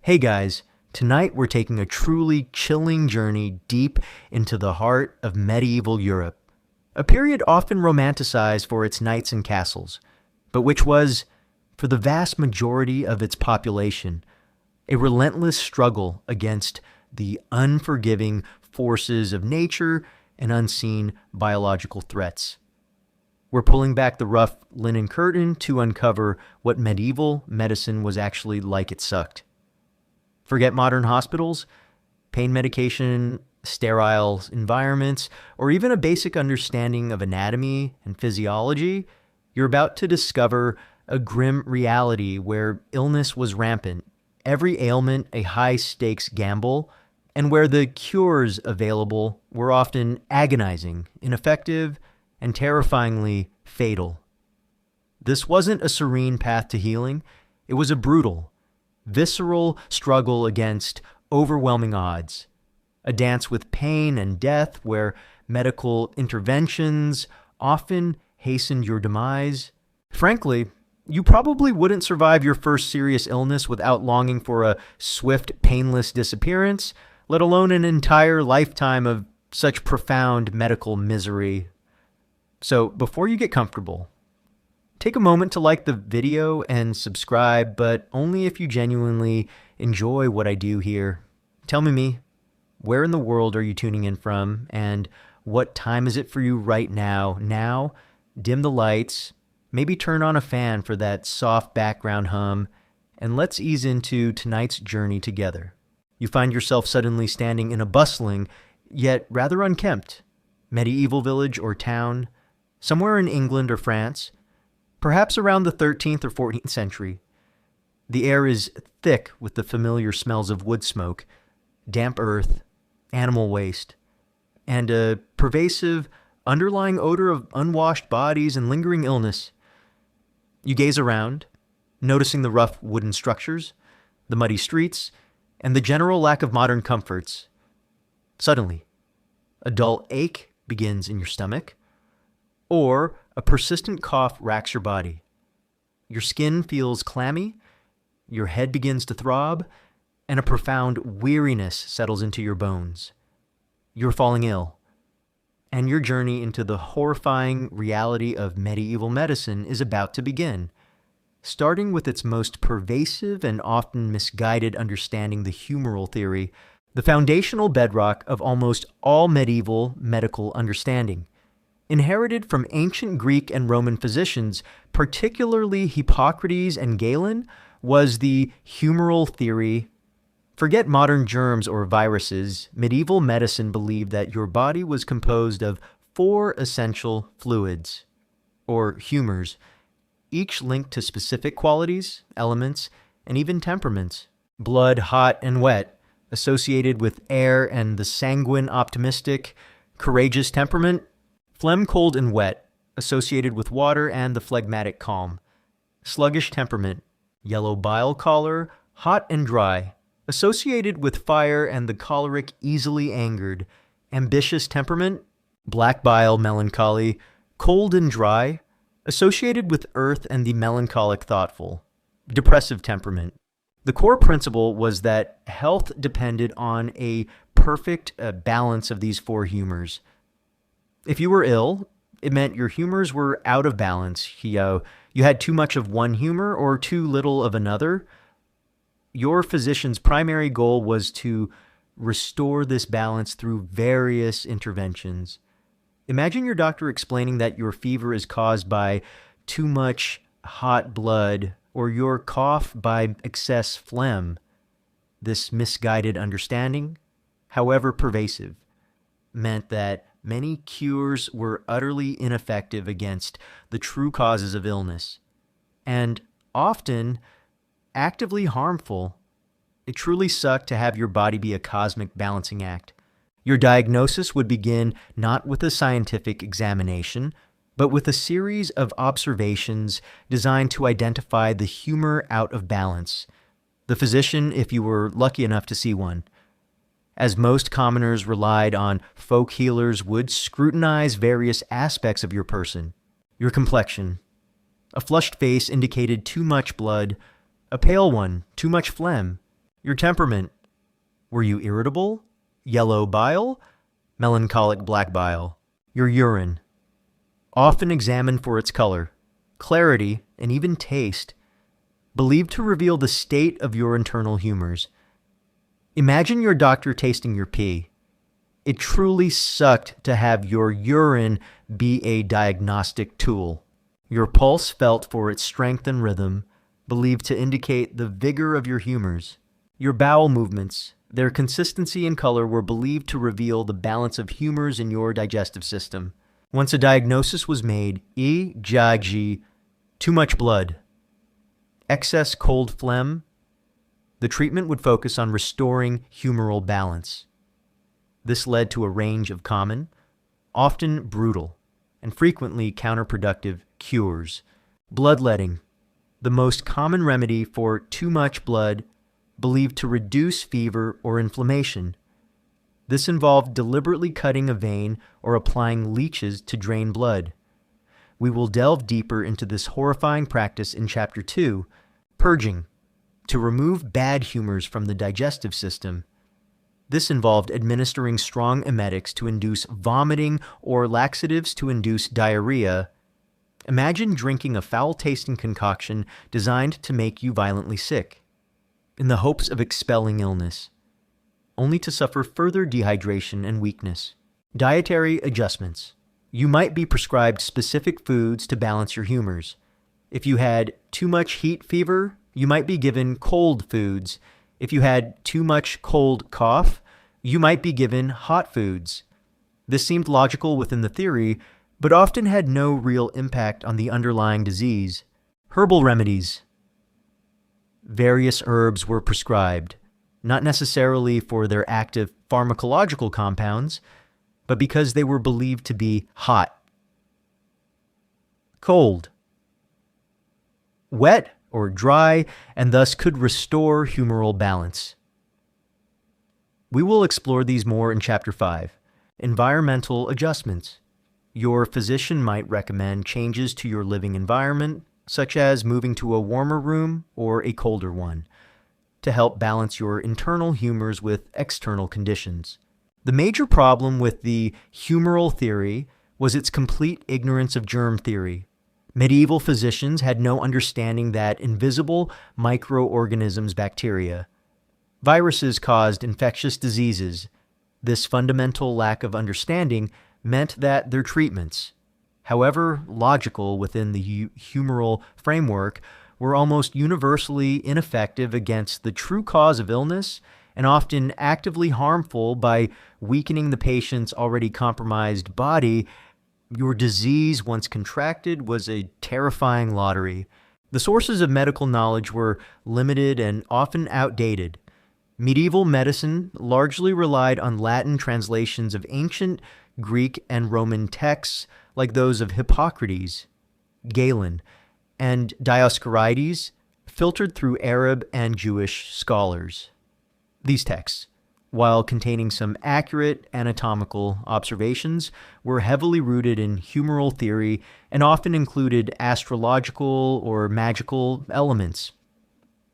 Hey guys, tonight we're taking a truly chilling journey deep into the heart of medieval Europe, a period often romanticized for its knights and castles, but which was, for the vast majority of its population, a relentless struggle against the unforgiving forces of nature and unseen biological threats. We're pulling back the rough linen curtain to uncover what medieval medicine was actually like it sucked. Forget modern hospitals, pain medication, sterile environments, or even a basic understanding of anatomy and physiology. You're about to discover a grim reality where illness was rampant, every ailment a high-stakes gamble, and where the cures available were often agonizing, ineffective, and terrifyingly fatal. This wasn't a serene path to healing. It was a brutal, visceral struggle against overwhelming odds, a dance with pain and death where medical interventions often hastened your demise. Frankly, you probably wouldn't survive your first serious illness without longing for a swift, painless disappearance, let alone an entire lifetime of such profound medical misery. So before you get comfortable, take a moment to like the video and subscribe, but only if you genuinely enjoy what I do here. Tell me, where in the world are you tuning in from, and what time is it for you right now? Now, dim the lights, maybe turn on a fan for that soft background hum, and let's ease into tonight's journey together. You find yourself suddenly standing in a bustling, yet rather unkempt, medieval village or town, somewhere in England or France, perhaps around the 13th or 14th century. The air is thick with the familiar smells of wood smoke, damp earth, animal waste, and a pervasive underlying odor of unwashed bodies and lingering illness. You gaze around, noticing the rough wooden structures, the muddy streets, and the general lack of modern comforts. Suddenly, a dull ache begins in your stomach, or a persistent cough racks your body. Your skin feels clammy, your head begins to throb, and a profound weariness settles into your bones. You're falling ill, and your journey into the horrifying reality of medieval medicine is about to begin, starting with its most pervasive and often misguided understanding, the humoral theory, the foundational bedrock of almost all medieval medical understanding. Inherited from ancient Greek and Roman physicians, particularly Hippocrates and Galen, was the humoral theory. Forget modern germs or viruses. Medieval medicine believed that your body was composed of 4 essential fluids, or humors, each linked to specific qualities, elements, and even temperaments. Blood, hot and wet, associated with air and the sanguine, optimistic, courageous temperament. Phlegm, cold and wet, associated with water and the phlegmatic calm. Sluggish temperament, yellow bile choler, hot and dry, associated with fire and the choleric, easily angered. Ambitious temperament, black bile, melancholy, cold and dry, associated with earth and the melancholic, thoughtful. Depressive temperament. The core principle was that health depended on a perfect balance of these 4 humors. If you were ill, it meant your humors were out of balance. You had too much of one humor or too little of another. Your physician's primary goal was to restore this balance through various interventions. Imagine your doctor explaining that your fever is caused by too much hot blood or your cough by excess phlegm. This misguided understanding, however pervasive, meant that many cures were utterly ineffective against the true causes of illness, and often actively harmful. It truly sucked to have your body be a cosmic balancing act. Your diagnosis would begin not with a scientific examination, but with a series of observations designed to identify the humor out of balance. The physician, if you were lucky enough to see one, as most commoners relied on folk healers, would scrutinize various aspects of your person. Your complexion. A flushed face indicated too much blood, a pale one, too much phlegm. Your temperament. Were you irritable? Yellow bile? Melancholic black bile. Your urine. Often examined for its color, clarity, and even taste. Believed to reveal the state of your internal humors. Imagine your doctor tasting your pee. It truly sucked to have your urine be a diagnostic tool. Your pulse felt for its strength and rhythm, believed to indicate the vigor of your humors. Your bowel movements, their consistency and color were believed to reveal the balance of humors in your digestive system. Once a diagnosis was made, E-Jagi, too much blood, excess cold phlegm, the treatment would focus on restoring humoral balance. This led to a range of common, often brutal, and frequently counterproductive cures. Bloodletting, the most common remedy for too much blood, believed to reduce fever or inflammation. This involved deliberately cutting a vein or applying leeches to drain blood. We will delve deeper into this horrifying practice in Chapter 2, Purging, to remove bad humors from the digestive system. This involved administering strong emetics to induce vomiting or laxatives to induce diarrhea. Imagine drinking a foul-tasting concoction designed to make you violently sick, in the hopes of expelling illness, only to suffer further dehydration and weakness. Dietary adjustments. You might be prescribed specific foods to balance your humors. If you had too much heat fever, you might be given cold foods. If you had too much cold cough, you might be given hot foods. This seemed logical within the theory, but often had no real impact on the underlying disease. Herbal remedies. Various herbs were prescribed, not necessarily for their active pharmacological compounds, but because they were believed to be hot. Cold. Wet or dry, and thus could restore humoral balance. We will explore these more in Chapter 5. Environmental adjustments. Your physician might recommend changes to your living environment, such as moving to a warmer room or a colder one, to help balance your internal humors with external conditions. The major problem with the humoral theory was its complete ignorance of germ theory. Medieval physicians had no understanding that invisible microorganisms, bacteria, viruses caused infectious diseases. This fundamental lack of understanding meant that their treatments, however logical within the humoral framework, were almost universally ineffective against the true cause of illness and often actively harmful by weakening the patient's already compromised body. Your disease, once contracted, was a terrifying lottery. The sources of medical knowledge were limited and often outdated. Medieval medicine largely relied on Latin translations of ancient Greek and Roman texts like those of Hippocrates, Galen, and Dioscorides, filtered through Arab and Jewish scholars. These texts, while containing some accurate anatomical observations, were heavily rooted in humoral theory and often included astrological or magical elements.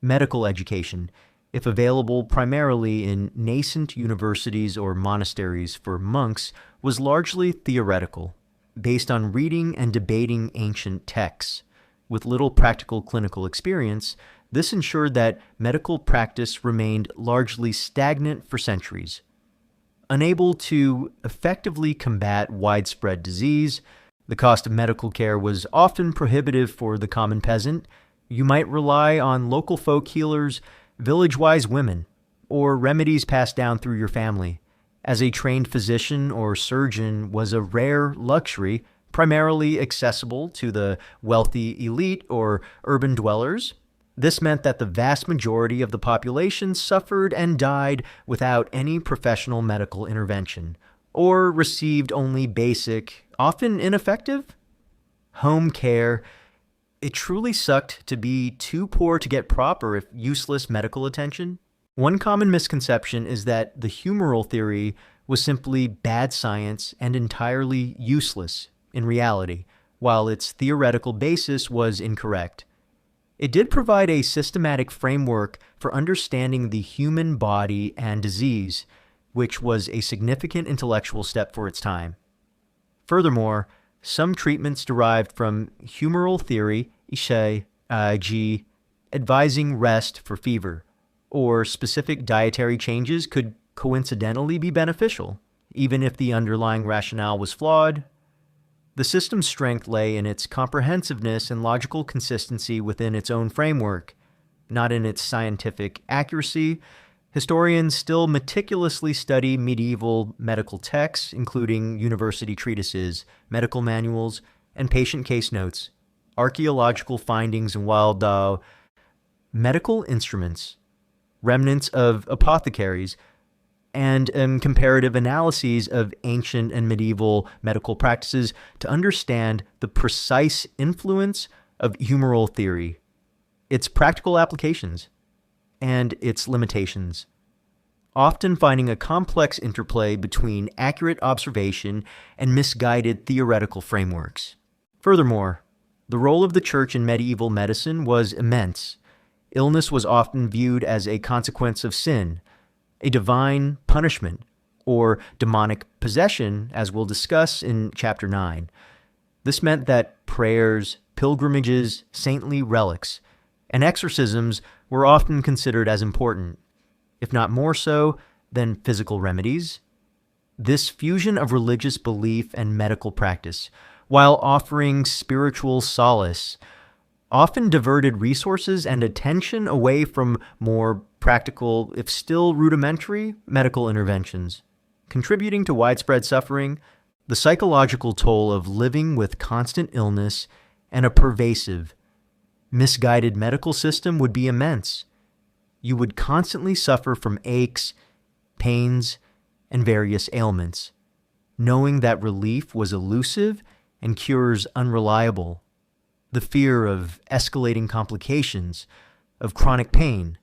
Medical education, if available primarily in nascent universities or monasteries for monks, was largely theoretical, based on reading and debating ancient texts. With little practical clinical experience, this ensured that medical practice remained largely stagnant for centuries. Unable to effectively combat widespread disease, the cost of medical care was often prohibitive for the common peasant. You might rely on local folk healers, village-wise women, or remedies passed down through your family. As a trained physician or surgeon was a rare luxury, primarily accessible to the wealthy elite or urban dwellers. This meant that the vast majority of the population suffered and died without any professional medical intervention, or received only basic, often ineffective, home care. It truly sucked to be too poor to get proper, if useless, medical attention. One common misconception is that the humoral theory was simply bad science and entirely useless in reality, while its theoretical basis was incorrect. It did provide a systematic framework for understanding the human body and disease, which was a significant intellectual step for its time. Furthermore, some treatments derived from humoral theory, advising rest for fever, or specific dietary changes could coincidentally be beneficial, even if the underlying rationale was flawed. The system's strength lay in its comprehensiveness and logical consistency within its own framework, not in its scientific accuracy. Historians still meticulously study medieval medical texts, including university treatises, medical manuals, and patient case notes, archaeological findings and wild medical instruments, remnants of apothecaries, and comparative analyses of ancient and medieval medical practices to understand the precise influence of humoral theory, its practical applications, and its limitations, often finding a complex interplay between accurate observation and misguided theoretical frameworks. Furthermore, the role of the church in medieval medicine was immense. Illness was often viewed as a consequence of sin, a divine punishment, or demonic possession, as we'll discuss in Chapter 9. This meant that prayers, pilgrimages, saintly relics, and exorcisms were often considered as important, if not more so, than physical remedies. This fusion of religious belief and medical practice, while offering spiritual solace, often diverted resources and attention away from more practical, if still rudimentary, medical interventions, contributing to widespread suffering. The psychological toll of living with constant illness and a pervasive, misguided medical system would be immense. You would constantly suffer from aches, pains, and various ailments, knowing that relief was elusive and cures unreliable. The fear of escalating complications, of chronic pain,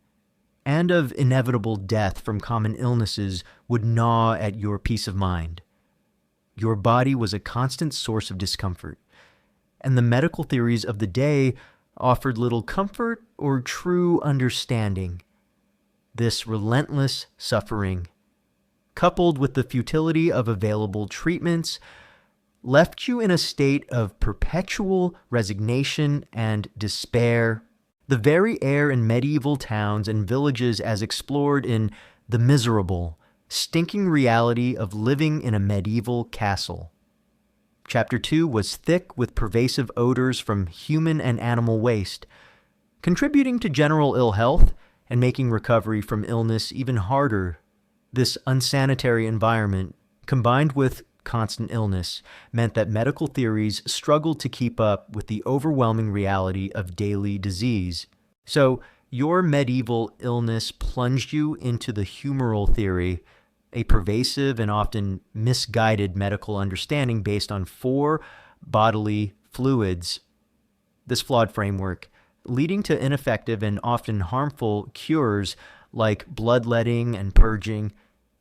and of inevitable death from common illnesses would gnaw at your peace of mind. Your body was a constant source of discomfort, and the medical theories of the day offered little comfort or true understanding. This relentless suffering, coupled with the futility of available treatments, left you in a state of perpetual resignation and despair. The very air in medieval towns and villages as explored in The Miserable, Stinking Reality of Living in a Medieval Castle. Chapter 2 was thick with pervasive odors from human and animal waste, contributing to general ill health and making recovery from illness even harder. This unsanitary environment, combined with constant illness, meant that medical theories struggled to keep up with the overwhelming reality of daily disease. So, your medieval illness plunged you into the humoral theory, a pervasive and often misguided medical understanding based on 4 bodily fluids. This flawed framework, leading to ineffective and often harmful cures like bloodletting and purging,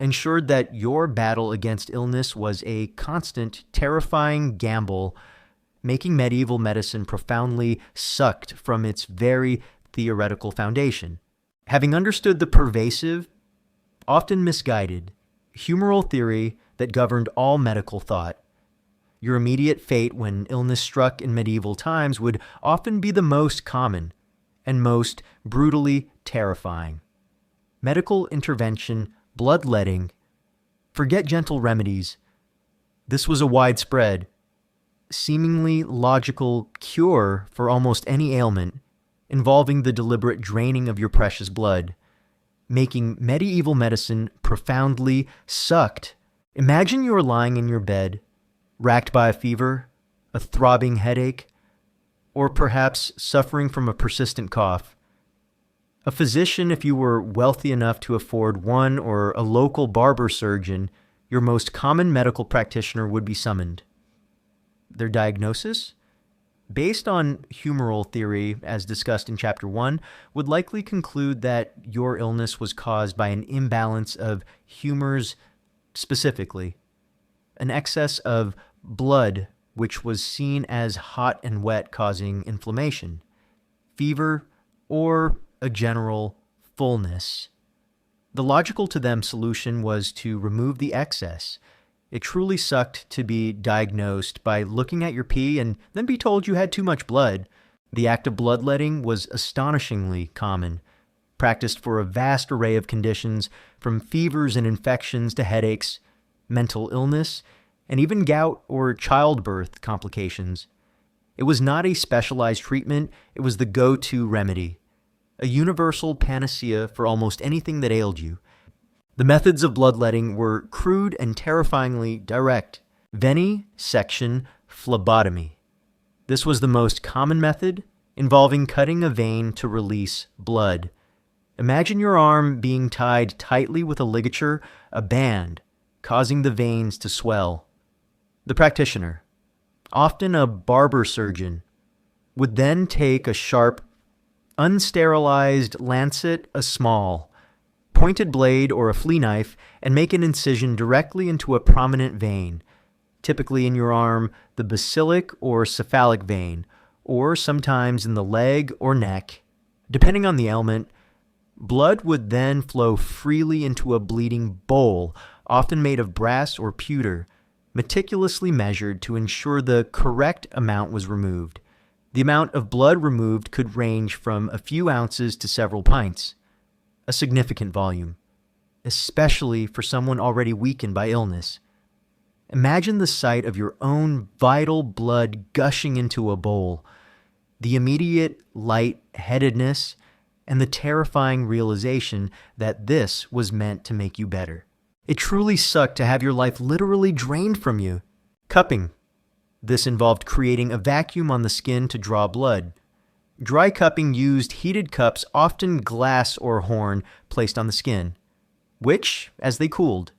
ensured that your battle against illness was a constant, terrifying gamble, making medieval medicine profoundly sucked from its very theoretical foundation. Having understood the pervasive, often misguided, humoral theory that governed all medical thought, your immediate fate when illness struck in medieval times would often be the most common and most brutally terrifying. Medical intervention, bloodletting, forget gentle remedies. This was a widespread, seemingly logical cure for almost any ailment, involving the deliberate draining of your precious blood, making medieval medicine profoundly sucked. Imagine you are lying in your bed, racked by a fever, a throbbing headache, or perhaps suffering from a persistent cough. A physician, if you were wealthy enough to afford one, or a local barber surgeon, your most common medical practitioner would be summoned. Their diagnosis, based on humoral theory as discussed in Chapter 1, would likely conclude that your illness was caused by an imbalance of humors, specifically an excess of blood, which was seen as hot and wet, causing inflammation, fever, or a general fullness. The logical to them solution was to remove the excess. It truly sucked to be diagnosed by looking at your pee and then be told you had too much blood. The act of bloodletting was astonishingly common, practiced for a vast array of conditions, from fevers and infections to headaches, mental illness, and even gout or childbirth complications. It was not a specialized treatment, it was the go-to remedy, a universal panacea for almost anything that ailed you. The methods of bloodletting were crude and terrifyingly direct. Venesection phlebotomy. This was the most common method, involving cutting a vein to release blood. Imagine your arm being tied tightly with a ligature, a band, causing the veins to swell. The practitioner, often a barber surgeon, would then take a sharp, unsterilized lancet, a small, pointed blade or a flea knife, and make an incision directly into a prominent vein, typically in your arm, the basilic or cephalic vein, or sometimes in the leg or neck. Depending on the ailment, blood would then flow freely into a bleeding bowl, often made of brass or pewter, meticulously measured to ensure the correct amount was removed. The amount of blood removed could range from a few ounces to several pints, a significant volume, especially for someone already weakened by illness. Imagine the sight of your own vital blood gushing into a bowl, the immediate light-headedness, and the terrifying realization that this was meant to make you better. It truly sucked to have your life literally drained from you. Cupping. This involved creating a vacuum on the skin to draw blood. Dry cupping used heated cups, often glass or horn, placed on the skin, which, as they cooled,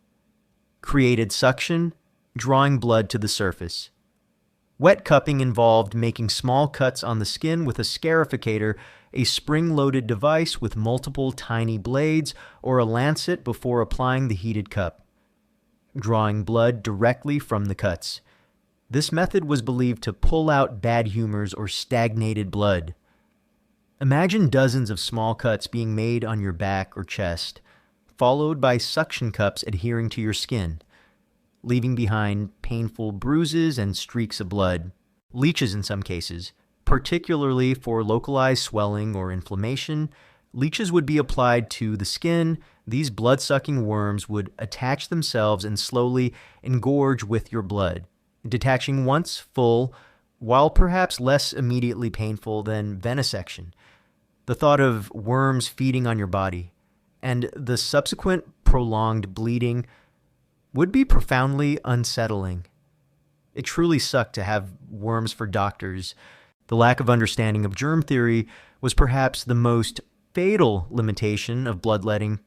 created suction, drawing blood to the surface. Wet cupping involved making small cuts on the skin with a scarificator, a spring-loaded device with multiple tiny blades, or a lancet before applying the heated cup, drawing blood directly from the cuts. This method was believed to pull out bad humors or stagnated blood. Imagine dozens of small cuts being made on your back or chest, followed by suction cups adhering to your skin, leaving behind painful bruises and streaks of blood. Leeches in some cases, particularly for localized swelling or inflammation, leeches would be applied to the skin. These blood-sucking worms would attach themselves and slowly engorge with your blood, detaching once full, while perhaps less immediately painful than venesection. The thought of worms feeding on your body and the subsequent prolonged bleeding would be profoundly unsettling. It truly sucked to have worms for doctors. The lack of understanding of germ theory was perhaps the most fatal limitation of bloodletting.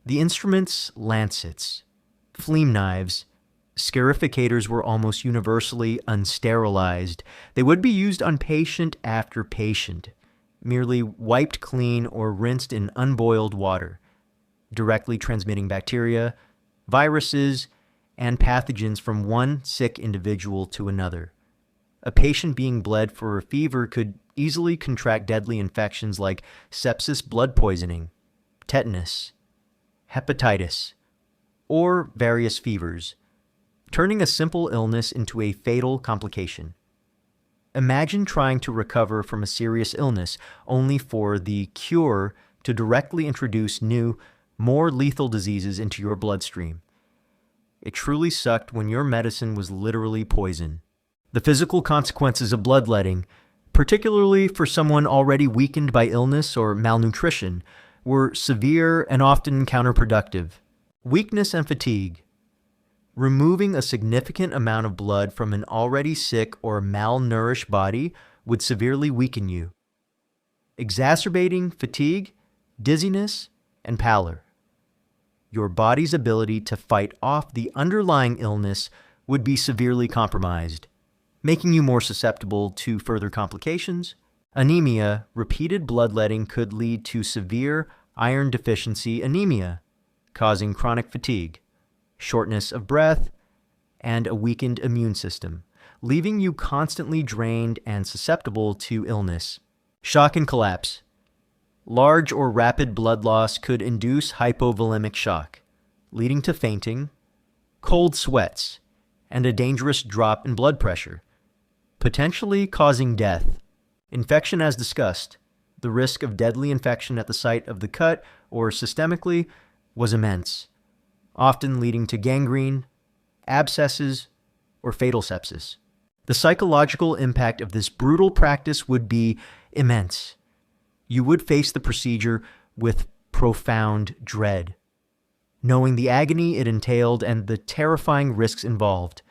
The instruments, lancets, flame knives, scarificators were almost universally unsterilized. They would be used on patient after patient, merely wiped clean or rinsed in unboiled water, directly transmitting bacteria, viruses, and pathogens from one sick individual to another. A patient being bled for a fever could easily contract deadly infections like sepsis, blood poisoning, tetanus, hepatitis, or various fevers, turning a simple illness into a fatal complication. Imagine trying to recover from a serious illness only for the cure to directly introduce new, more lethal diseases into your bloodstream. It truly sucked when your medicine was literally poison. The physical consequences of bloodletting, particularly for someone already weakened by illness or malnutrition, were severe and often counterproductive. Weakness and fatigue. Removing a significant amount of blood from an already sick or malnourished body would severely weaken you, exacerbating fatigue, dizziness, and pallor. Your body's ability to fight off the underlying illness would be severely compromised, making you more susceptible to further complications. Anemia. Repeated bloodletting could lead to severe iron deficiency anemia, causing chronic fatigue, shortness of breath, and a weakened immune system, leaving you constantly drained and susceptible to illness. Shock and collapse. Large or rapid blood loss could induce hypovolemic shock, leading to fainting, cold sweats, and a dangerous drop in blood pressure, potentially causing death. Infection, as discussed, the risk of deadly infection at the site of the cut or systemically was immense, often leading to gangrene, abscesses, or fatal sepsis. The psychological impact of this brutal practice would be immense. You would face the procedure with profound dread, knowing the agony it entailed and the terrifying risks involved.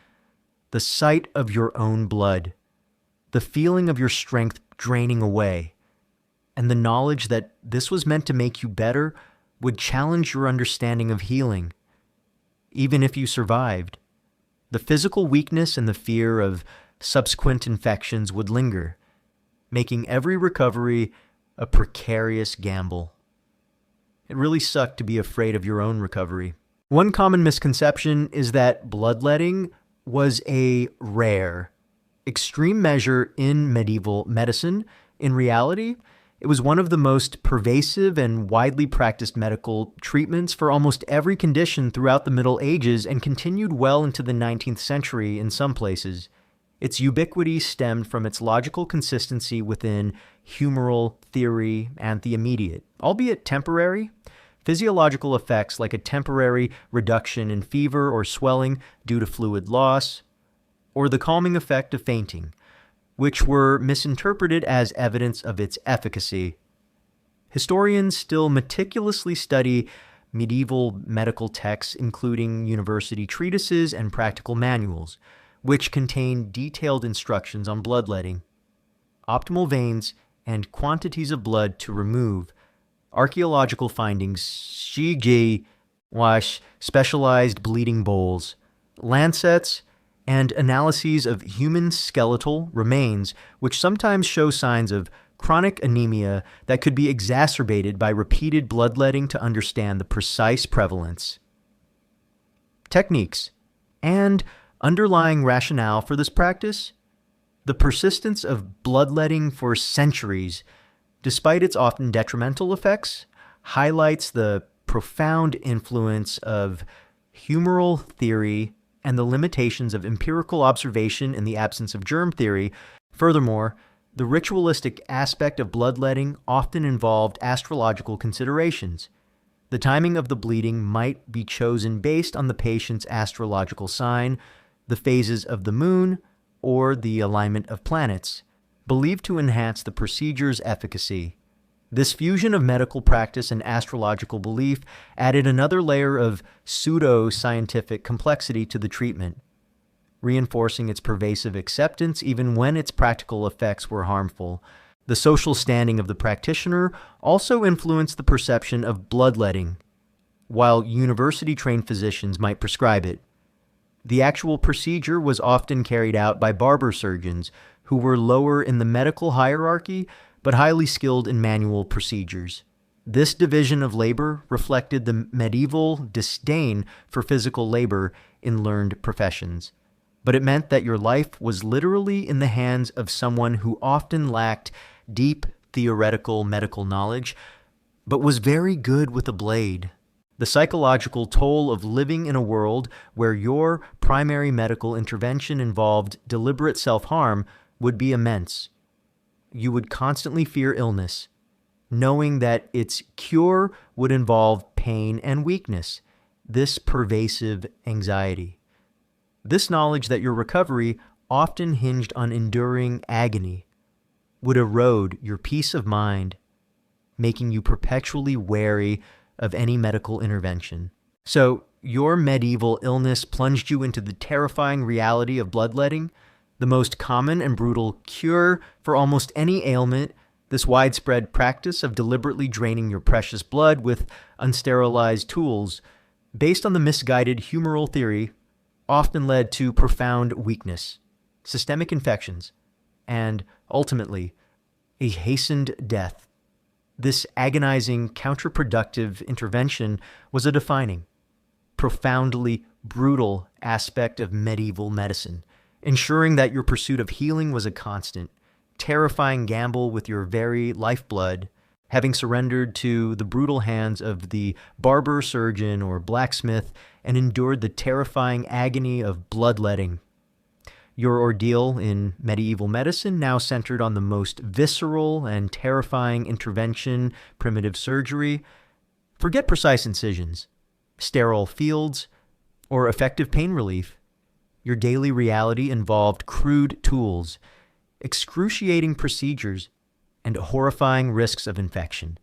The sight of your own blood, the feeling of your strength draining away, and the knowledge that this was meant to make you better would challenge your understanding of healing. Even if you survived, the physical weakness and the fear of subsequent infections would linger, making every recovery a precarious gamble. It really sucked to be afraid of your own recovery. One common misconception is that bloodletting was a rare, extreme measure in medieval medicine. In reality, it was one of the most pervasive and widely practiced medical treatments for almost every condition throughout the Middle Ages and continued well into the 19th century in some places. Its ubiquity stemmed from its logical consistency within humoral theory and the immediate, albeit temporary, physiological effects like a temporary reduction in fever or swelling due to fluid loss, or the calming effect of fainting, which were misinterpreted as evidence of its efficacy. Historians still meticulously study medieval medical texts, including university treatises and practical manuals, which contain detailed instructions on bloodletting, optimal veins, and quantities of blood to remove, archaeological findings, shigi, wash, specialized bleeding bowls, lancets, and analyses of human skeletal remains, which sometimes show signs of chronic anemia that could be exacerbated by repeated bloodletting to understand the precise prevalence. Techniques and underlying rationale for this practice: the persistence of bloodletting for centuries, despite its often detrimental effects, highlights the profound influence of humoral theory and the limitations of empirical observation in the absence of germ theory. Furthermore, the ritualistic aspect of bloodletting often involved astrological considerations. The timing of the bleeding might be chosen based on the patient's astrological sign, the phases of the moon, or the alignment of planets, believed to enhance the procedure's efficacy. This fusion of medical practice and astrological belief added another layer of pseudo-scientific complexity to the treatment, reinforcing its pervasive acceptance even when its practical effects were harmful. The social standing of the practitioner also influenced the perception of bloodletting. While university-trained physicians might prescribe it, the actual procedure was often carried out by barber surgeons who were lower in the medical hierarchy but highly skilled in manual procedures. This division of labor reflected the medieval disdain for physical labor in learned professions, but it meant that your life was literally in the hands of someone who often lacked deep theoretical medical knowledge but was very good with a blade. The psychological toll of living in a world where your primary medical intervention involved deliberate self-harm would be immense. You would constantly fear illness, knowing that its cure would involve pain and weakness, this pervasive anxiety. This knowledge that your recovery often hinged on enduring agony would erode your peace of mind, making you perpetually wary of any medical intervention. So, your medieval illness plunged you into the terrifying reality of bloodletting, the most common and brutal cure for almost any ailment. This widespread practice of deliberately draining your precious blood with unsterilized tools, based on the misguided humoral theory, often led to profound weakness, systemic infections, and, ultimately, a hastened death. This agonizing, counterproductive intervention was a defining, profoundly brutal aspect of medieval medicine, ensuring that your pursuit of healing was a constant, terrifying gamble with your very lifeblood, having surrendered to the brutal hands of the barber, surgeon, or blacksmith, and endured the terrifying agony of bloodletting. Your ordeal in medieval medicine now centered on the most visceral and terrifying intervention, primitive surgery. Forget precise incisions, sterile fields, or effective pain relief. Your daily reality involved crude tools, excruciating procedures, and horrifying risks of infection,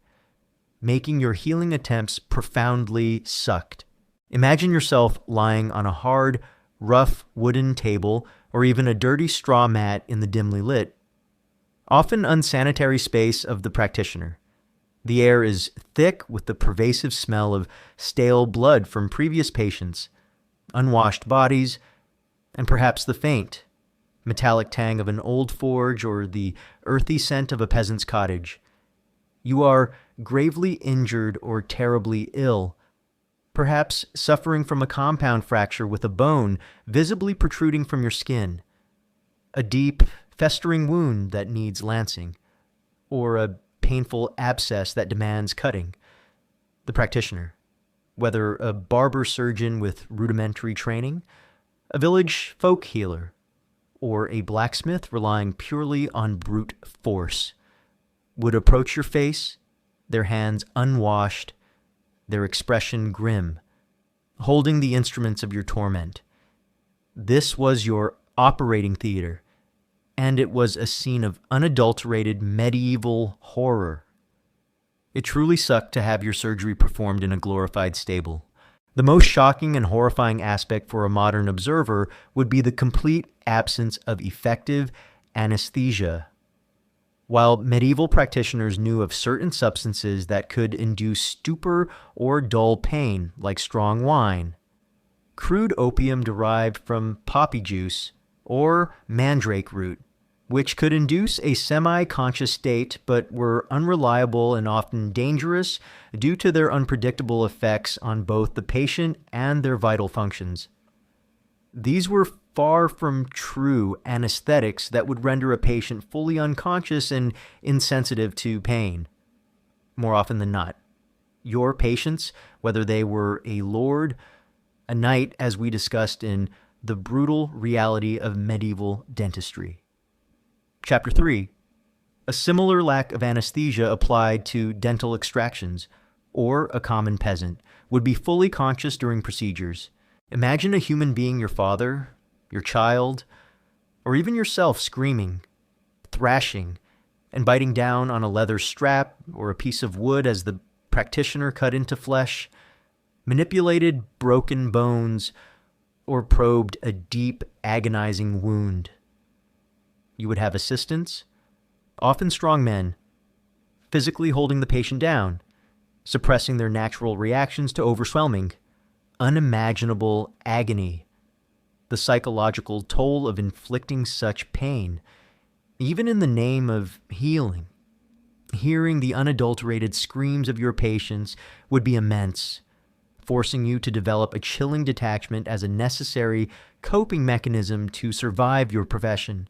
making your healing attempts profoundly sucked. Imagine yourself lying on a hard, rough wooden table or even a dirty straw mat in the dimly lit, often unsanitary space of the practitioner. The air is thick with the pervasive smell of stale blood from previous patients, unwashed bodies, and perhaps the faint, metallic tang of an old forge or the earthy scent of a peasant's cottage. You are gravely injured or terribly ill, perhaps suffering from a compound fracture with a bone visibly protruding from your skin, a deep, festering wound that needs lancing, or a painful abscess that demands cutting. The practitioner, whether a barber surgeon with rudimentary training, a village folk healer, or a blacksmith relying purely on brute force, would approach your face, their hands unwashed, their expression grim, holding the instruments of your torment. This was your operating theater, and it was a scene of unadulterated medieval horror. It truly sucked to have your surgery performed in a glorified stable. The most shocking and horrifying aspect for a modern observer would be the complete absence of effective anesthesia. While medieval practitioners knew of certain substances that could induce stupor or dull pain, like strong wine, crude opium derived from poppy juice, or mandrake root, which could induce a semi-conscious state but were unreliable and often dangerous due to their unpredictable effects on both the patient and their vital functions. These were far from true anesthetics that would render a patient fully unconscious and insensitive to pain. More often than not, your patients, whether they were a lord, a knight, as we discussed in The Brutal Reality of Medieval Dentistry. Chapter 3. A similar lack of anesthesia applied to dental extractions, or a common peasant, would be fully conscious during procedures. Imagine a human being, your father, your child, or even yourself screaming, thrashing, and biting down on a leather strap or a piece of wood as the practitioner cut into flesh, manipulated broken bones, or probed a deep, agonizing wound. You would have assistants, often strong men, physically holding the patient down, suppressing their natural reactions to overwhelming, unimaginable agony, the psychological toll of inflicting such pain, even in the name of healing. Hearing the unadulterated screams of your patients would be immense, forcing you to develop a chilling detachment as a necessary coping mechanism to survive your profession.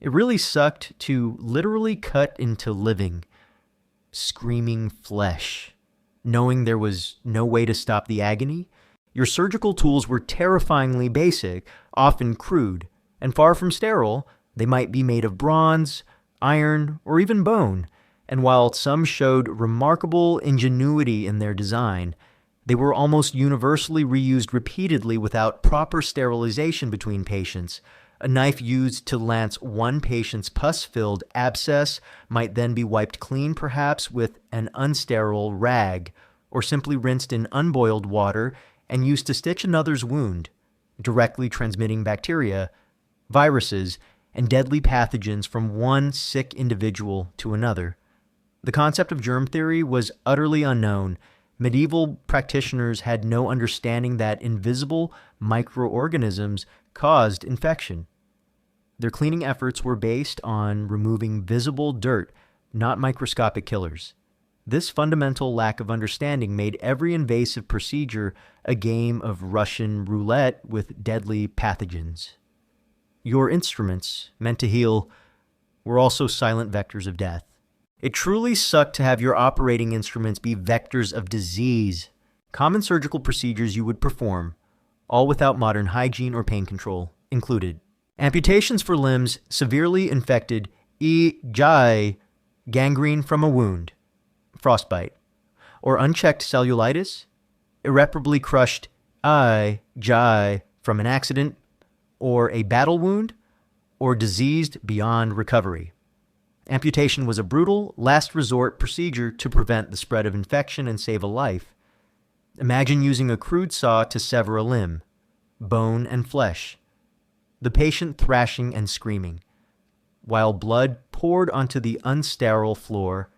It really sucked to literally cut into living, screaming flesh, knowing there was no way to stop the agony. Your surgical tools were terrifyingly basic, often crude, and far from sterile. They might be made of bronze, iron, or even bone, and while some showed remarkable ingenuity in their design, they were almost universally reused repeatedly without proper sterilization between patients. A knife used to lance one patient's pus-filled abscess might then be wiped clean, perhaps with an unsterile rag, or simply rinsed in unboiled water and used to stitch another's wound, directly transmitting bacteria, viruses, and deadly pathogens from one sick individual to another. The concept of germ theory was utterly unknown. Medieval practitioners had no understanding that invisible microorganisms caused infection. Their cleaning efforts were based on removing visible dirt, not microscopic killers. This fundamental lack of understanding made every invasive procedure a game of Russian roulette with deadly pathogens. Your instruments, meant to heal were also silent vectors of death. It truly sucked to have your operating instruments be vectors of disease. Common surgical procedures you would perform, all without modern hygiene or pain control, included amputations for limbs severely infected, gangrene from a wound, frostbite, or unchecked cellulitis, irreparably crushed from an accident, or a battle wound, or diseased beyond recovery. Amputation was a brutal, last resort procedure to prevent the spread of infection and save a life. Imagine using a crude saw to sever a limb, bone and flesh, the patient thrashing and screaming, while blood poured onto the unsterile floor,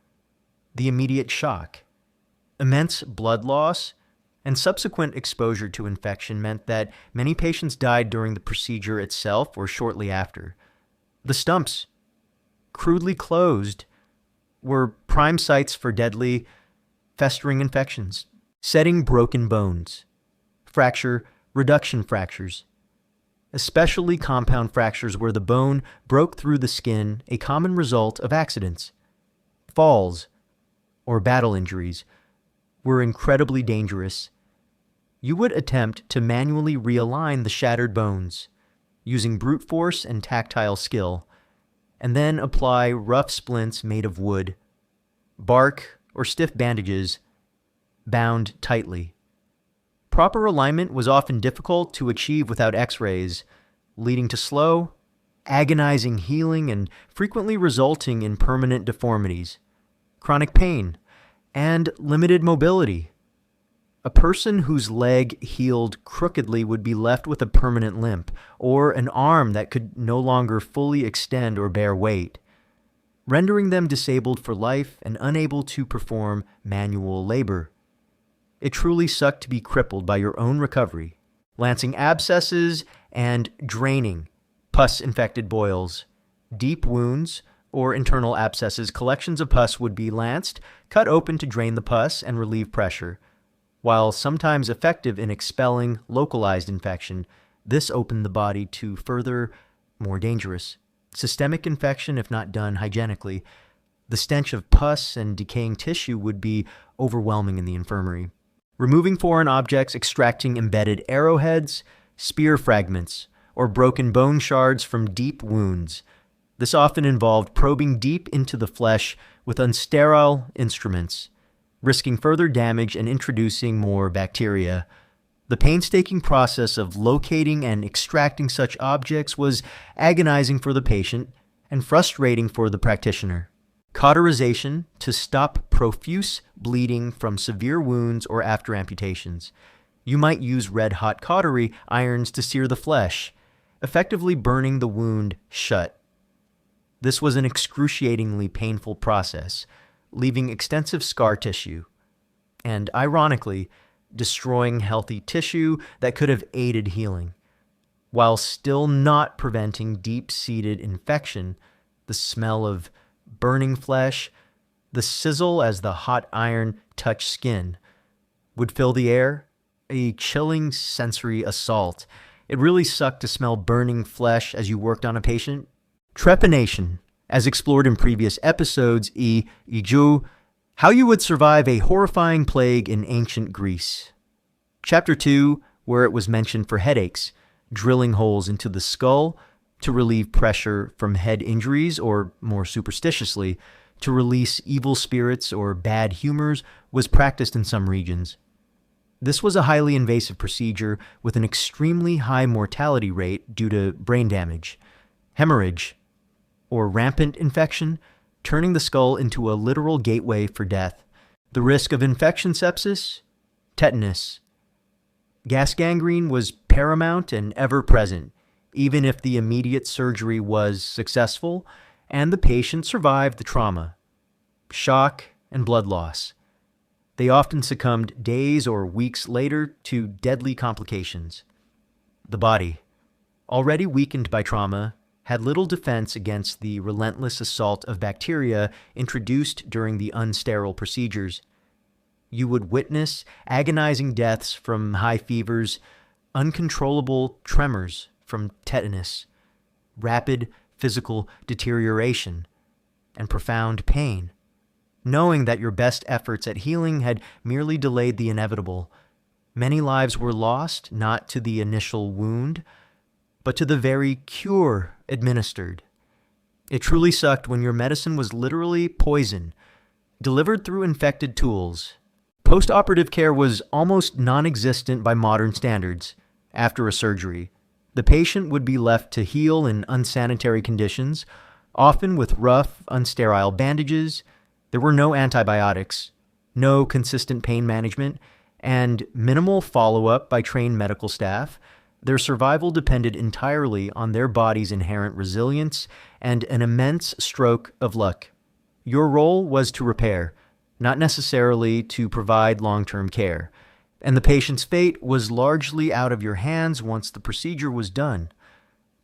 the immediate shock. Immense blood loss and subsequent exposure to infection meant that many patients died during the procedure itself or shortly after. The stumps, crudely closed, were prime sites for deadly, festering infections, setting broken bones, reduction fractures, especially compound fractures where the bone broke through the skin, a common result of accidents. Falls, or battle injuries, were incredibly dangerous. You would attempt to manually realign the shattered bones, using brute force and tactile skill, and then apply rough splints made of wood, bark, or stiff bandages bound tightly. Proper alignment was often difficult to achieve without x-rays, leading to slow, agonizing healing and frequently resulting in permanent deformities, chronic pain, and limited mobility. A person whose leg healed crookedly would be left with a permanent limp, or an arm that could no longer fully extend or bear weight, rendering them disabled for life and unable to perform manual labor. It truly sucked to be crippled by your own recovery, lancing abscesses and draining pus-infected boils, deep wounds, or internal abscesses. Collections of pus would be lanced, cut open to drain the pus and relieve pressure. While sometimes effective in expelling localized infection, this opened the body to further, more dangerous, systemic infection if not done hygienically. The stench of pus and decaying tissue would be overwhelming in the infirmary. Removing foreign objects, extracting embedded arrowheads, spear fragments, or broken bone shards from deep wounds. This often involved probing deep into the flesh with unsterile instruments, risking further damage and introducing more bacteria. The painstaking process of locating and extracting such objects was agonizing for the patient and frustrating for the practitioner. Cauterization to stop profuse bleeding from severe wounds or after amputations. You might use red-hot cautery irons to sear the flesh, effectively burning the wound shut. This was an excruciatingly painful process, leaving extensive scar tissue, and, ironically, destroying healthy tissue that could have aided healing, while still not preventing deep-seated infection. The smell of burning flesh, the sizzle as the hot iron touched skin, would fill the air, a chilling sensory assault. It really sucked to smell burning flesh as you worked on a patient. Trepanation, as explored in previous episodes, how you would survive a horrifying plague in ancient Greece. Chapter 2, where it was mentioned for headaches, drilling holes into the skull to relieve pressure from head injuries, or more superstitiously, to release evil spirits or bad humors, was practiced in some regions. This was a highly invasive procedure with an extremely high mortality rate due to brain damage, hemorrhage, or rampant infection, turning the skull into a literal gateway for death. The risk of infection, sepsis, tetanus, gas gangrene was paramount and ever present, even if the immediate surgery was successful and the patient survived the trauma, shock, and blood loss. They often succumbed days or weeks later to deadly complications. The body, already weakened by trauma, had little defense against the relentless assault of bacteria introduced during the unsterile procedures. You would witness agonizing deaths from high fevers, uncontrollable tremors from tetanus, rapid physical deterioration and profound pain, knowing that your best efforts at healing had merely delayed the inevitable. Many lives were lost, not to the initial wound, but to the very cure administered. It truly sucked when your medicine was literally poison, delivered through infected tools. Post-operative care was almost non-existent by modern standards. After a surgery, the patient would be left to heal in unsanitary conditions, often with rough, unsterile bandages. There were no antibiotics, no consistent pain management, and minimal follow-up by trained medical staff. Their survival depended entirely on their body's inherent resilience and an immense stroke of luck. Your role was to repair, not necessarily to provide long-term care, and the patient's fate was largely out of your hands once the procedure was done,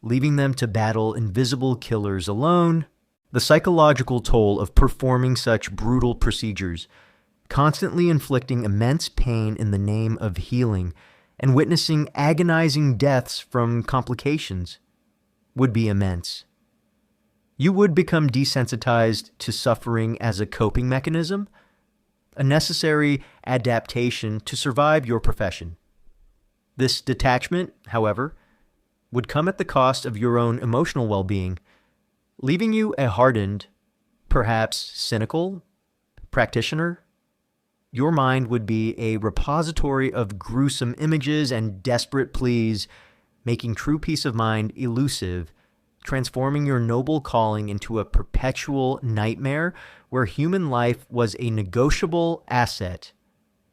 leaving them to battle invisible killers alone. The psychological toll of performing such brutal procedures, constantly inflicting immense pain in the name of healing, and witnessing agonizing deaths from complications, would be immense. You would become desensitized to suffering as a coping mechanism, a necessary adaptation to survive your profession. This detachment, however, would come at the cost of your own emotional well-being, leaving you a hardened, perhaps cynical, practitioner. Your mind would be a repository of gruesome images and desperate pleas, making true peace of mind elusive, transforming your noble calling into a perpetual nightmare where human life was a negotiable asset.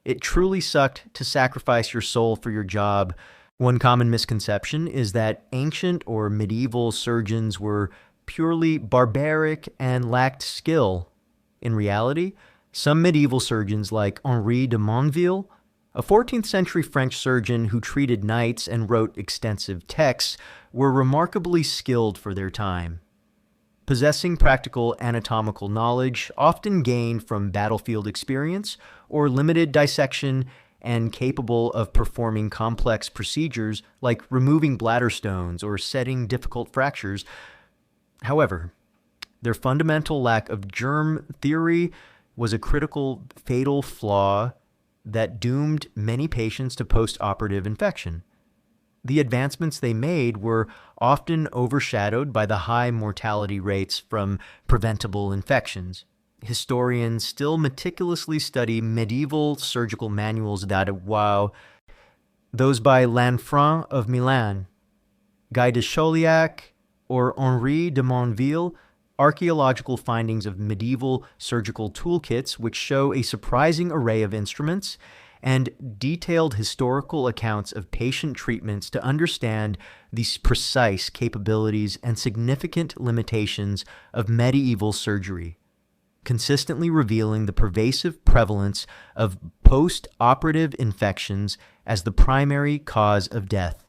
It truly sucked to sacrifice your soul for your job. One common misconception is that ancient or medieval surgeons were purely barbaric and lacked skill. In reality, some medieval surgeons like Henri de Monville, a 14th century French surgeon who treated knights and wrote extensive texts, were remarkably skilled for their time. Possessing practical anatomical knowledge, often gained from battlefield experience or limited dissection, and capable of performing complex procedures like removing bladder stones or setting difficult fractures. However, their fundamental lack of germ theory was a critical, fatal flaw that doomed many patients to post-operative infection. The advancements they made were often overshadowed by the high mortality rates from preventable infections. Historians still meticulously study medieval surgical manuals that, while those by Lanfranc of Milan, Guy de Chauliac, or Henri de Monville, archaeological findings of medieval surgical toolkits which show a surprising array of instruments, and detailed historical accounts of patient treatments to understand the precise capabilities and significant limitations of medieval surgery, consistently revealing the pervasive prevalence of post-operative infections as the primary cause of death,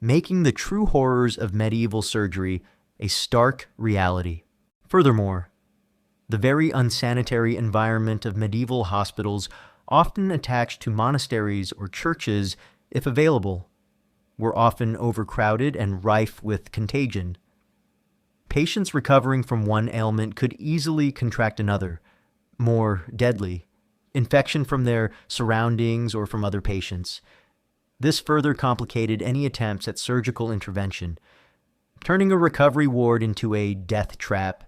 making the true horrors of medieval surgery a stark reality. Furthermore, the very unsanitary environment of medieval hospitals, often attached to monasteries or churches if available, were often overcrowded and rife with contagion. Patients recovering from one ailment could easily contract another, more deadly, infection from their surroundings or from other patients. This further complicated any attempts at surgical intervention, turning a recovery ward into a death trap.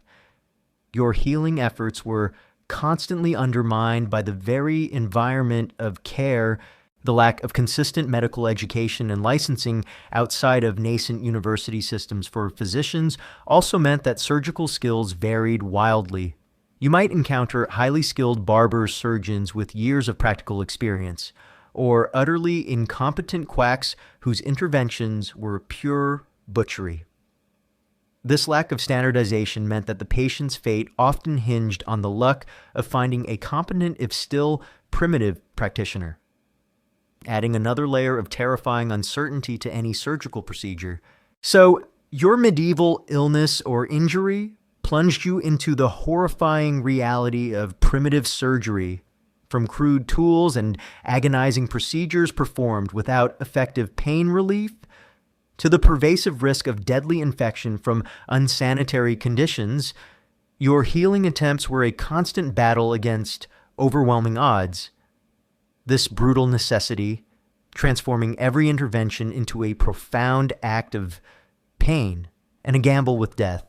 Your healing efforts were constantly undermined by the very environment of care. The lack of consistent medical education and licensing outside of nascent university systems for physicians also meant that surgical skills varied wildly. You might encounter highly skilled barber surgeons with years of practical experience, or utterly incompetent quacks whose interventions were pure butchery. This lack of standardization meant that the patient's fate often hinged on the luck of finding a competent, if still primitive, practitioner, adding another layer of terrifying uncertainty to any surgical procedure. So, your medieval illness or injury plunged you into the horrifying reality of primitive surgery, from crude tools and agonizing procedures performed without effective pain relief to the pervasive risk of deadly infection from unsanitary conditions, your healing attempts were a constant battle against overwhelming odds. This brutal necessity, transforming every intervention into a profound act of pain and a gamble with death,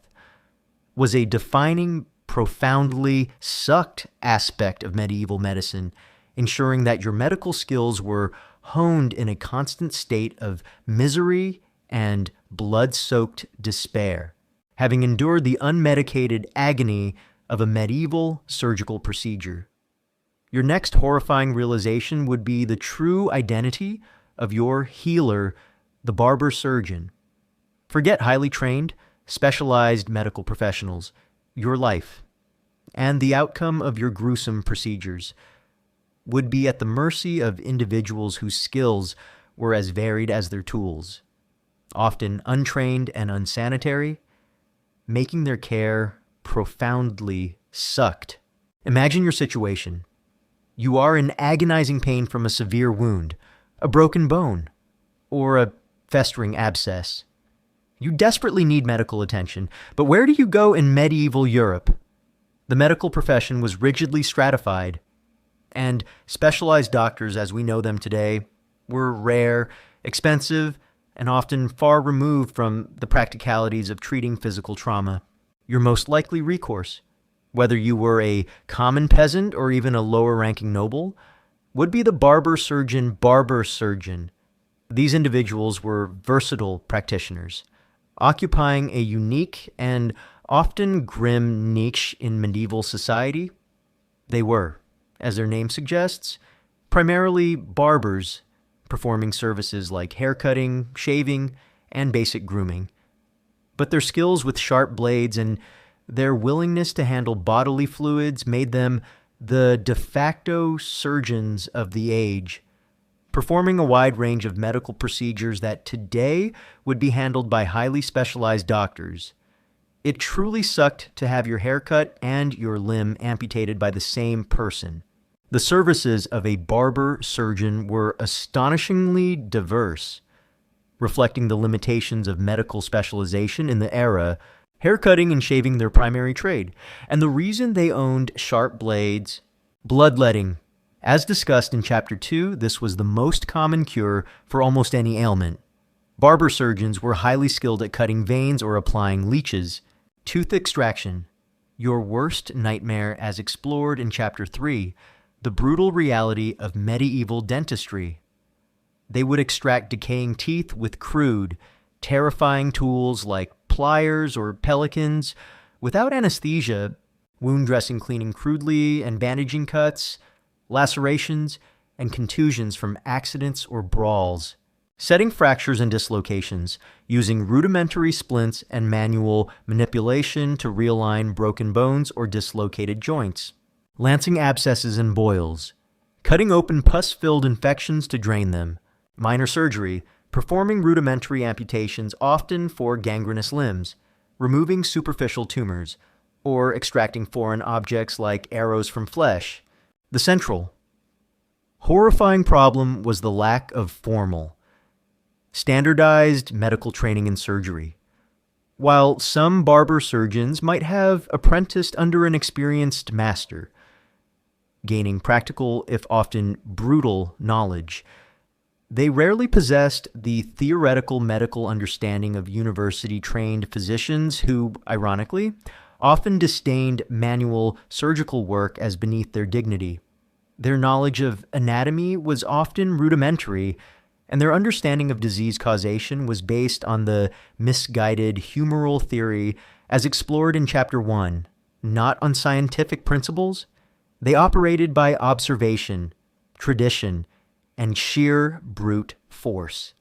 was a defining, profoundly sucked aspect of medieval medicine, ensuring that your medical skills were honed in a constant state of misery and blood-soaked despair, having endured the unmedicated agony of a medieval surgical procedure. Your next horrifying realization would be the true identity of your healer, the barber surgeon. Forget highly trained, specialized medical professionals. Your life and the outcome of your gruesome procedures would be at the mercy of individuals whose skills were as varied as their tools, often untrained and unsanitary, making their care profoundly sucked. Imagine your situation. You are in agonizing pain from a severe wound, a broken bone, or a festering abscess. You desperately need medical attention, but where do you go in medieval Europe? The medical profession was rigidly stratified, and specialized doctors as we know them today were rare, expensive, and often far removed from the practicalities of treating physical trauma. Your most likely recourse, whether you were a common peasant or even a lower-ranking noble, would be the barber surgeon. These individuals were versatile practitioners, occupying a unique and often grim niche in medieval society. They were, as their name suggests, primarily barbers, performing services like haircutting, shaving, and basic grooming. But their skills with sharp blades and their willingness to handle bodily fluids made them the de facto surgeons of the age, performing a wide range of medical procedures that today would be handled by highly specialized doctors. It truly sucked to have your hair cut and your limb amputated by the same person. The services of a barber surgeon were astonishingly diverse, reflecting the limitations of medical specialization in the era, haircutting and shaving their primary trade, and the reason they owned sharp blades. Bloodletting. As discussed in Chapter 2, this was the most common cure for almost any ailment. Barber surgeons were highly skilled at cutting veins or applying leeches. Tooth extraction. Your worst nightmare as explored in Chapter 3, the brutal reality of medieval dentistry. They would extract decaying teeth with crude, terrifying tools like pliers or pelicans, without anesthesia, wound dressing, cleaning crudely, and bandaging cuts, lacerations, and contusions from accidents or brawls, setting fractures and dislocations, using rudimentary splints and manual manipulation to realign broken bones or dislocated joints, lancing abscesses and boils, cutting open pus-filled infections to drain them, minor surgery, performing rudimentary amputations often for gangrenous limbs, removing superficial tumors, or extracting foreign objects like arrows from flesh. The central, horrifying problem was the lack of formal, standardized medical training in surgery. While some barber surgeons might have apprenticed under an experienced master, gaining practical, if often brutal, knowledge, they rarely possessed the theoretical medical understanding of university-trained physicians who, ironically, often disdained manual surgical work as beneath their dignity. Their knowledge of anatomy was often rudimentary, and their understanding of disease causation was based on the misguided humoral theory as explored in Chapter 1, not on scientific principles. They operated by observation, tradition, and sheer brute force.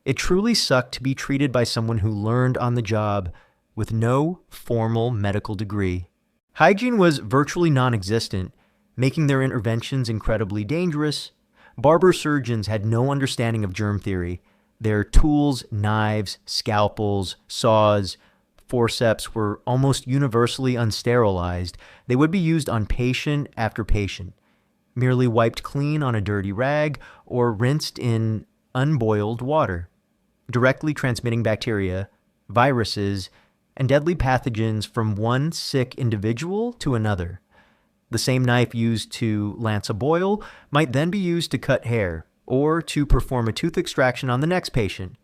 It truly sucked to be treated by someone who learned on the job with no formal medical degree. Hygiene was virtually non-existent, making their interventions incredibly dangerous. Barber surgeons had no understanding of germ theory. Their tools, knives, scalpels, saws, forceps were almost universally unsterilized. They would be used on patient after patient, merely wiped clean on a dirty rag or rinsed in unboiled water. directly transmitting bacteria, viruses, and deadly pathogens from one sick individual to another. The same knife used to lance a boil might then be used to cut hair or to perform a tooth extraction on the next patient,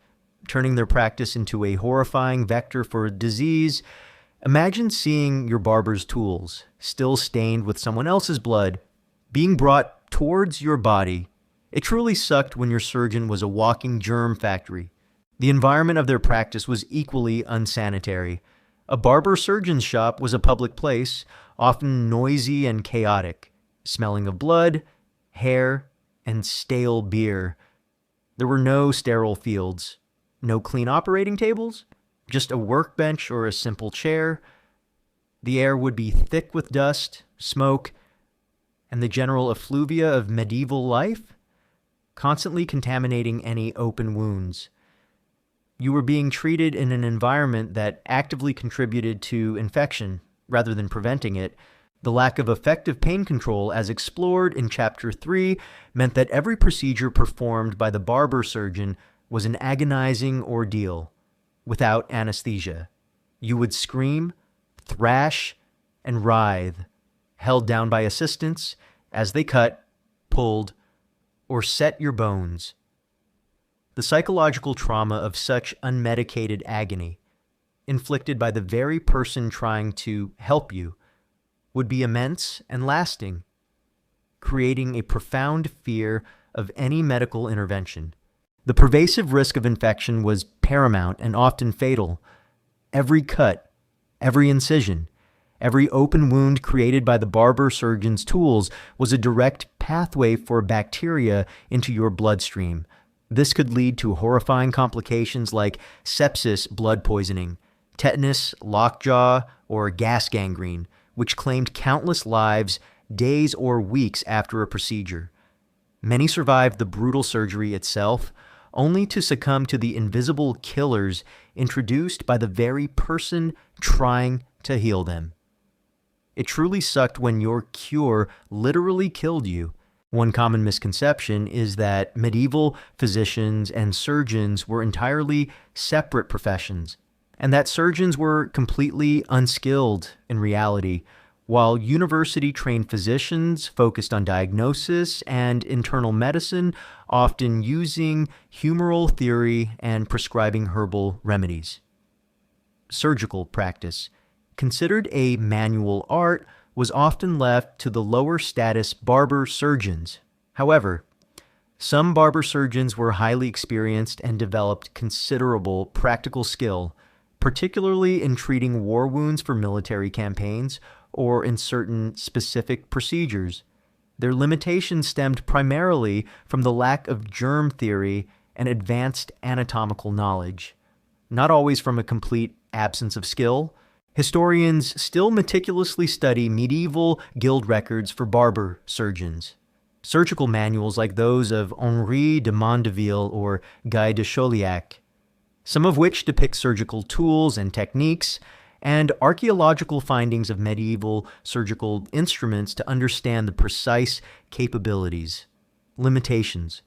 turning their practice into a horrifying vector for disease. Imagine seeing your barber's tools, still stained with someone else's blood, being brought towards your body. It truly sucked when your surgeon was a walking germ factory. The environment of their practice was equally unsanitary. A barber-surgeon's shop was a public place, often noisy and chaotic, smelling of blood, hair, and stale beer. There were no sterile fields, no clean operating tables, just a workbench or a simple chair. The air would be thick with dust, smoke, and the general effluvia of medieval life, constantly contaminating any open wounds. You were being treated in an environment that actively contributed to infection rather than preventing it. The lack of effective pain control, as explored in Chapter 3, meant that every procedure performed by the barber surgeon was an agonizing ordeal without anesthesia. You would scream, thrash, and writhe, held down by assistants as they cut, pulled, or set your bones. The psychological trauma of such unmedicated agony, inflicted by the very person trying to help you, would be immense and lasting, creating a profound fear of any medical intervention. The pervasive risk of infection was paramount and often fatal. Every cut, every incision, every open wound created by the barber surgeon's tools was a direct pathway for bacteria into your bloodstream. This could lead to horrifying complications like sepsis, blood poisoning, tetanus, lockjaw, or gas gangrene, which claimed countless lives days or weeks after a procedure. Many survived the brutal surgery itself, only to succumb to the invisible killers introduced by the very person trying to heal them. It truly sucked when your cure literally killed you. One common misconception is that medieval physicians and surgeons were entirely separate professions, and that surgeons were completely unskilled in reality, while university-trained physicians focused on diagnosis and internal medicine, often using humoral theory and prescribing herbal remedies. Surgical practice, considered a manual art, was often left to the lower-status barber surgeons. However, some barber surgeons were highly experienced and developed considerable practical skill, particularly in treating war wounds for military campaigns or in certain specific procedures. Their limitations stemmed primarily from the lack of germ theory and advanced anatomical knowledge, not always from a complete absence of skill. Historians still meticulously study medieval guild records for barber surgeons. Surgical manuals like those of Henri de Mondeville or Guy de Chauliac, some of which depict surgical tools and techniques, and archaeological findings of medieval surgical instruments to understand the precise capabilities, limitations,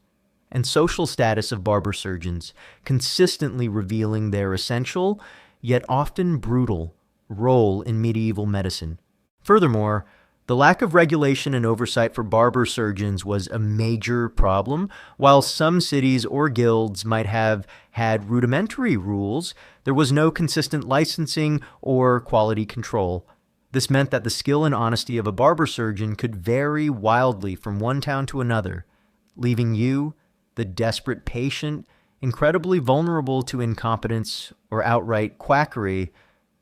and social status of barber surgeons, consistently revealing their essential, yet often brutal, role in medieval medicine. Furthermore, the lack of regulation and oversight for barber surgeons was a major problem. While some cities or guilds might have had rudimentary rules, there was no consistent licensing or quality control. This meant that the skill and honesty of a barber surgeon could vary wildly from one town to another, leaving you, the desperate patient, incredibly vulnerable to incompetence or outright quackery.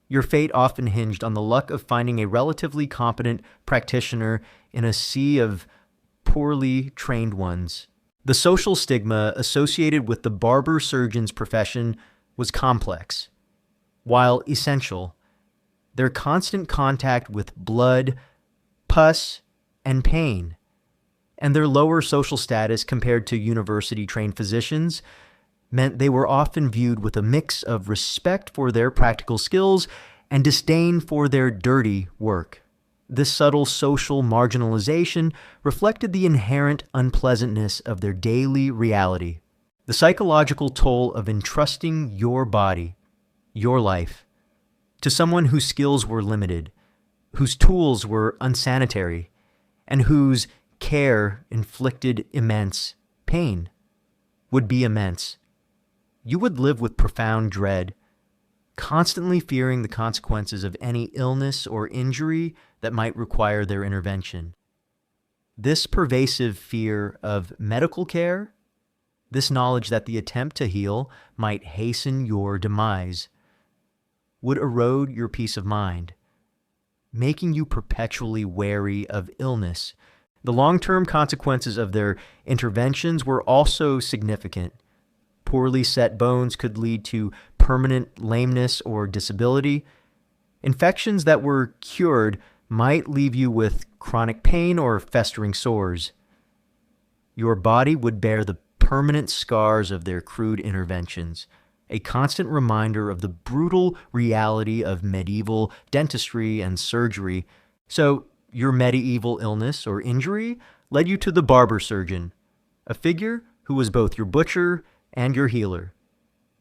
Your fate often hinged on the luck of finding a relatively competent practitioner in a sea of poorly trained ones. The social stigma associated with the barber surgeon's profession was complex. While essential, their constant contact with blood, pus, and pain, and their lower social status compared to university-trained physicians meant they were often viewed with a mix of respect for their practical skills and disdain for their dirty work. This subtle social marginalization reflected the inherent unpleasantness of their daily reality. The psychological toll of entrusting your body, your life, to someone whose skills were limited, whose tools were unsanitary, and whose care inflicted immense pain would be immense. You would live with profound dread, constantly fearing the consequences of any illness or injury that might require their intervention. This pervasive fear of medical care, this knowledge that the attempt to heal might hasten your demise, would erode your peace of mind, making you perpetually wary of illness. The long-term consequences of their interventions were also significant. Poorly set bones could lead to permanent lameness or disability. Infections that were cured might leave you with chronic pain or festering sores. Your body would bear the permanent scars of their crude interventions, a constant reminder of the brutal reality of medieval dentistry and surgery. So, your medieval illness or injury led you to the barber surgeon, a figure who was both your butcher and your healer.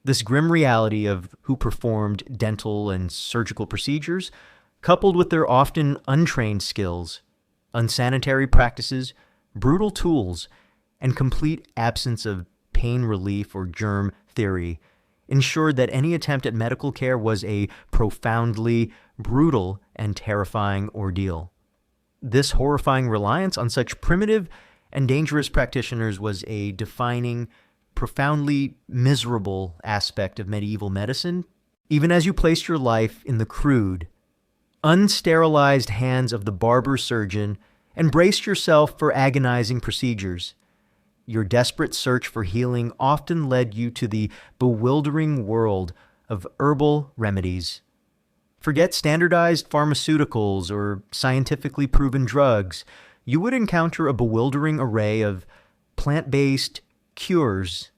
This grim reality of who performed dental and surgical procedures, coupled with their often untrained skills, unsanitary practices, brutal tools, and complete absence of pain relief or germ theory, ensured that any attempt at medical care was a profoundly brutal and terrifying ordeal. This horrifying reliance on such primitive and dangerous practitioners was a defining, profoundly miserable aspect of medieval medicine, even as you placed your life in the crude, unsterilized hands of the barber surgeon and braced yourself for agonizing procedures. Your desperate search for healing often led you to the bewildering world of herbal remedies. Forget standardized pharmaceuticals or scientifically proven drugs. You would encounter a bewildering array of plant-based cures,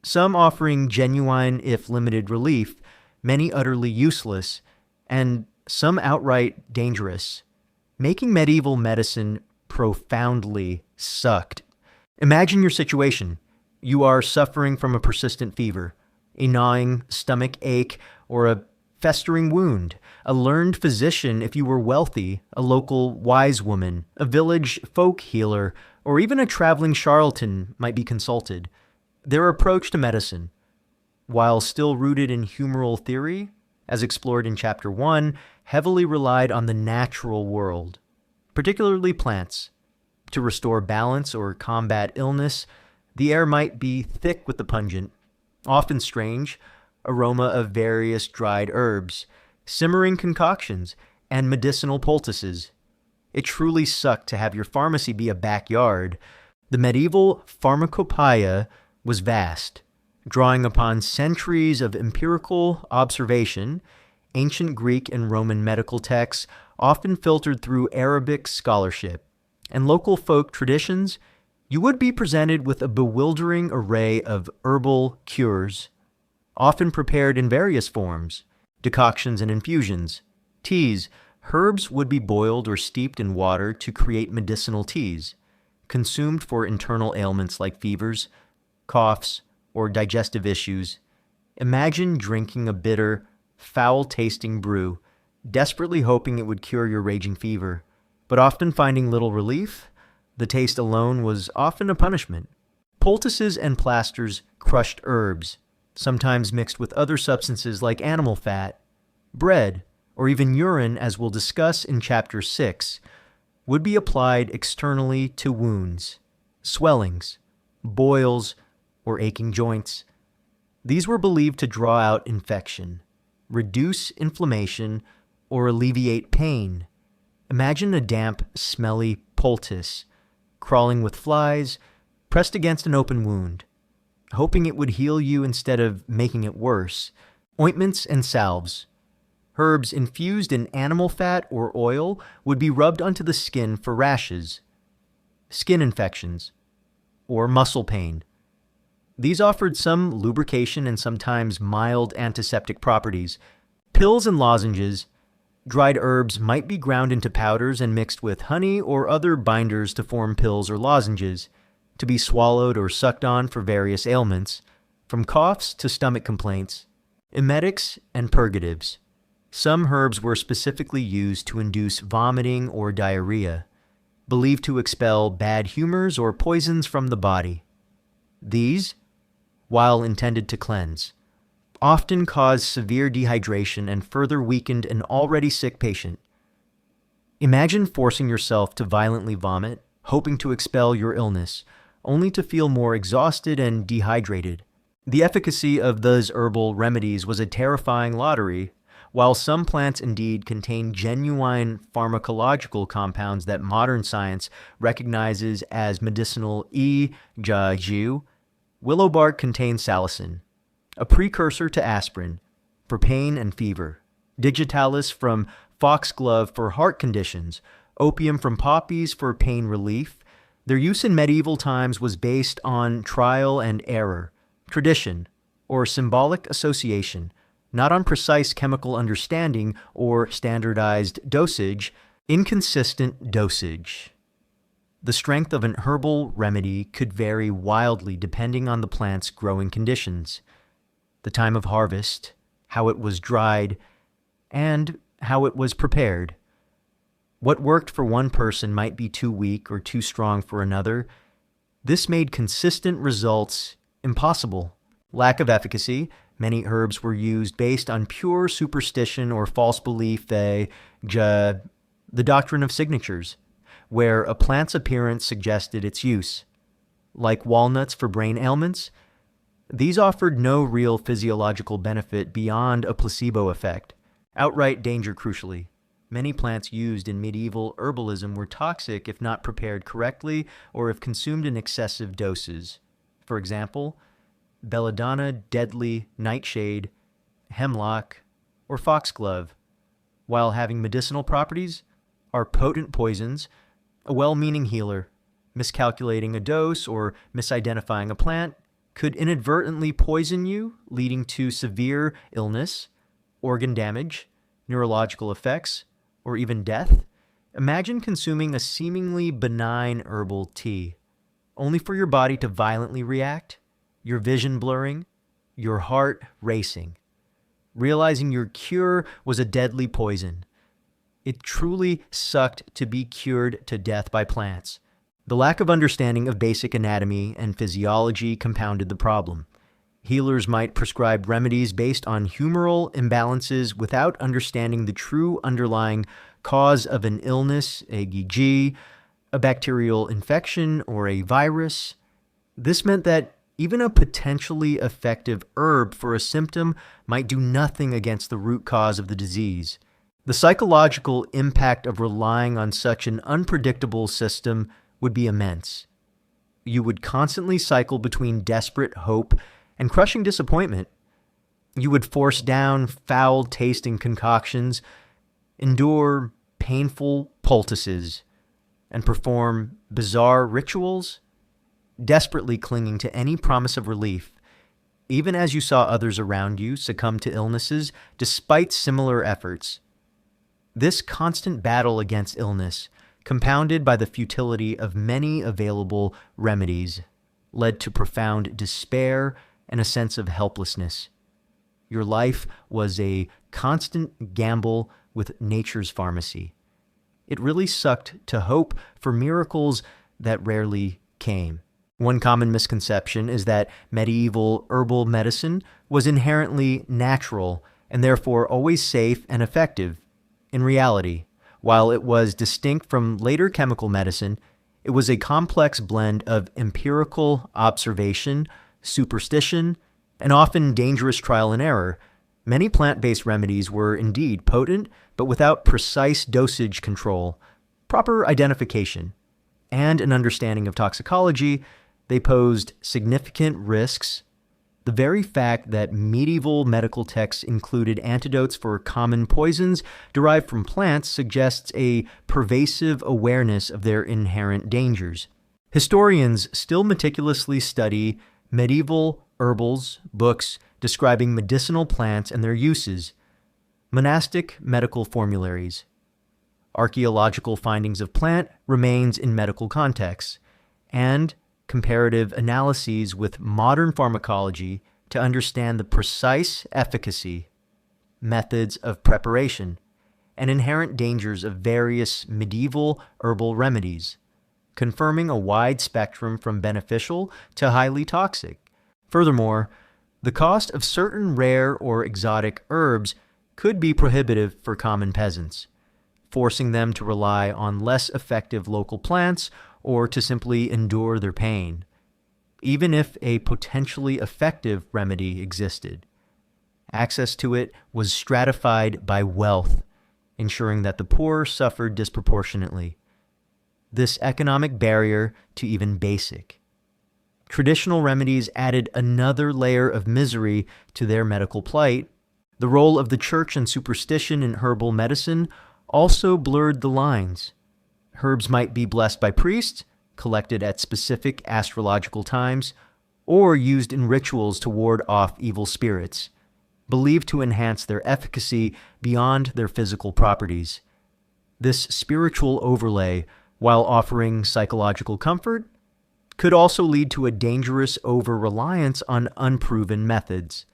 some offering genuine if limited relief, many utterly useless, and some outright dangerous, making medieval medicine profoundly sucked. Imagine your situation. You are suffering from a persistent fever, a gnawing stomach ache, or a festering wound. A learned physician, if you were wealthy, a local wise woman, a village folk healer, or even a traveling charlatan might be consulted. Their approach to medicine, while still rooted in humoral theory, as explored in Chapter 1, heavily relied on the natural world, particularly plants. To restore balance or combat illness, the air might be thick with the pungent, often strange, aroma of various dried herbs, simmering concoctions, and medicinal poultices. It truly sucked to have your pharmacy be a backyard. The medieval pharmacopoeia was vast, drawing upon centuries of empirical observation, ancient Greek and Roman medical texts, often filtered through Arabic scholarship, and local folk traditions. You would be presented with a bewildering array of herbal cures, often prepared in various forms, decoctions and infusions, teas. Herbs would be boiled or steeped in water to create medicinal teas, consumed for internal ailments like fevers, coughs, or digestive issues. Imagine drinking a bitter, foul-tasting brew, desperately hoping it would cure your raging fever, but often finding little relief. The taste alone was often a punishment. Poultices and plasters crushed herbs, sometimes mixed with other substances like animal fat, bread, or even urine, as we'll discuss in Chapter 6, would be applied externally to wounds, swellings, boils, or aching joints. These were believed to draw out infection, reduce inflammation, or alleviate pain. Imagine a damp, smelly poultice, crawling with flies, pressed against an open wound, hoping it would heal you instead of making it worse. Ointments and salves. Herbs infused in animal fat or oil would be rubbed onto the skin for rashes, skin infections, or muscle pain. These offered some lubrication and sometimes mild antiseptic properties. Pills and lozenges. Dried herbs might be ground into powders and mixed with honey or other binders to form pills or lozenges. to be swallowed or sucked on for various ailments, from coughs to stomach complaints, emetics and purgatives. Some herbs were specifically used to induce vomiting or diarrhea, believed to expel bad humors or poisons from the body. These, while intended to cleanse, often caused severe dehydration and further weakened an already sick patient. Imagine forcing yourself to violently vomit, hoping to expel your illness, only to feel more exhausted and dehydrated. The efficacy of those herbal remedies was a terrifying lottery. While some plants indeed contain genuine pharmacological compounds that modern science recognizes as medicinal jiu, willow bark contains salicin, a precursor to aspirin, for pain and fever, digitalis from foxglove for heart conditions, opium from poppies for pain relief. Their use in medieval times was based on trial and error, tradition, or symbolic association, not on precise chemical understanding or standardized dosage, inconsistent dosage. The strength of an herbal remedy could vary wildly depending on the plant's growing conditions, the time of harvest, how it was dried, and how it was prepared. What worked for one person might be too weak or too strong for another. This made consistent results impossible. Lack of efficacy. Many herbs were used based on pure superstition or false belief, the doctrine of signatures, where a plant's appearance suggested its use. Like walnuts for brain ailments, these offered no real physiological benefit beyond a placebo effect. Outright danger, crucially. Many plants used in medieval herbalism were toxic if not prepared correctly or if consumed in excessive doses. For example, belladonna, deadly, nightshade, hemlock, or foxglove, while having medicinal properties, are potent poisons. A well-meaning healer, miscalculating a dose or misidentifying a plant, could inadvertently poison you, leading to severe illness, organ damage, neurological effects, or even death. Imagine consuming a seemingly benign herbal tea, only for your body to violently react, your vision blurring, your heart racing, realizing your cure was a deadly poison. It truly sucked to be cured to death by plants. The lack of understanding of basic anatomy and physiology compounded the problem. Healers might prescribe remedies based on humoral imbalances without understanding the true underlying cause of an illness, e.g., a bacterial infection or a virus. This meant that even a potentially effective herb for a symptom might do nothing against the root cause of the disease. The psychological impact of relying on such an unpredictable system would be immense. You would constantly cycle between desperate hope and crushing disappointment. You would force down foul-tasting concoctions, endure painful poultices, and perform bizarre rituals, desperately clinging to any promise of relief, even as you saw others around you succumb to illnesses despite similar efforts. This constant battle against illness, compounded by the futility of many available remedies, led to profound despair and a sense of helplessness. Your life was a constant gamble with nature's pharmacy. It really sucked to hope for miracles that rarely came. One common misconception is that medieval herbal medicine was inherently natural and therefore always safe and effective. In reality, while it was distinct from later chemical medicine, it was a complex blend of empirical observation, superstition, and often dangerous trial and error. Many plant-based remedies were indeed potent, but without precise dosage control, proper identification, and an understanding of toxicology, they posed significant risks. The very fact that medieval medical texts included antidotes for common poisons derived from plants suggests a pervasive awareness of their inherent dangers. Historians still meticulously study medieval herbals, books describing medicinal plants and their uses, monastic medical formularies, archaeological findings of plant remains in medical contexts, and comparative analyses with modern pharmacology to understand the precise efficacy, methods of preparation, and inherent dangers of various medieval herbal remedies, confirming a wide spectrum from beneficial to highly toxic. Furthermore, the cost of certain rare or exotic herbs could be prohibitive for common peasants, forcing them to rely on less effective local plants or to simply endure their pain, even if a potentially effective remedy existed. Access to it was stratified by wealth, ensuring that the poor suffered disproportionately. This economic barrier to even basic. Traditional remedies added another layer of misery to their medical plight. The role of the church and superstition in herbal medicine also blurred the lines. Herbs might be blessed by priests, collected at specific astrological times, or used in rituals to ward off evil spirits, believed to enhance their efficacy beyond their physical properties. This spiritual overlay, while offering psychological comfort, could also lead to a dangerous over-reliance on unproven methods,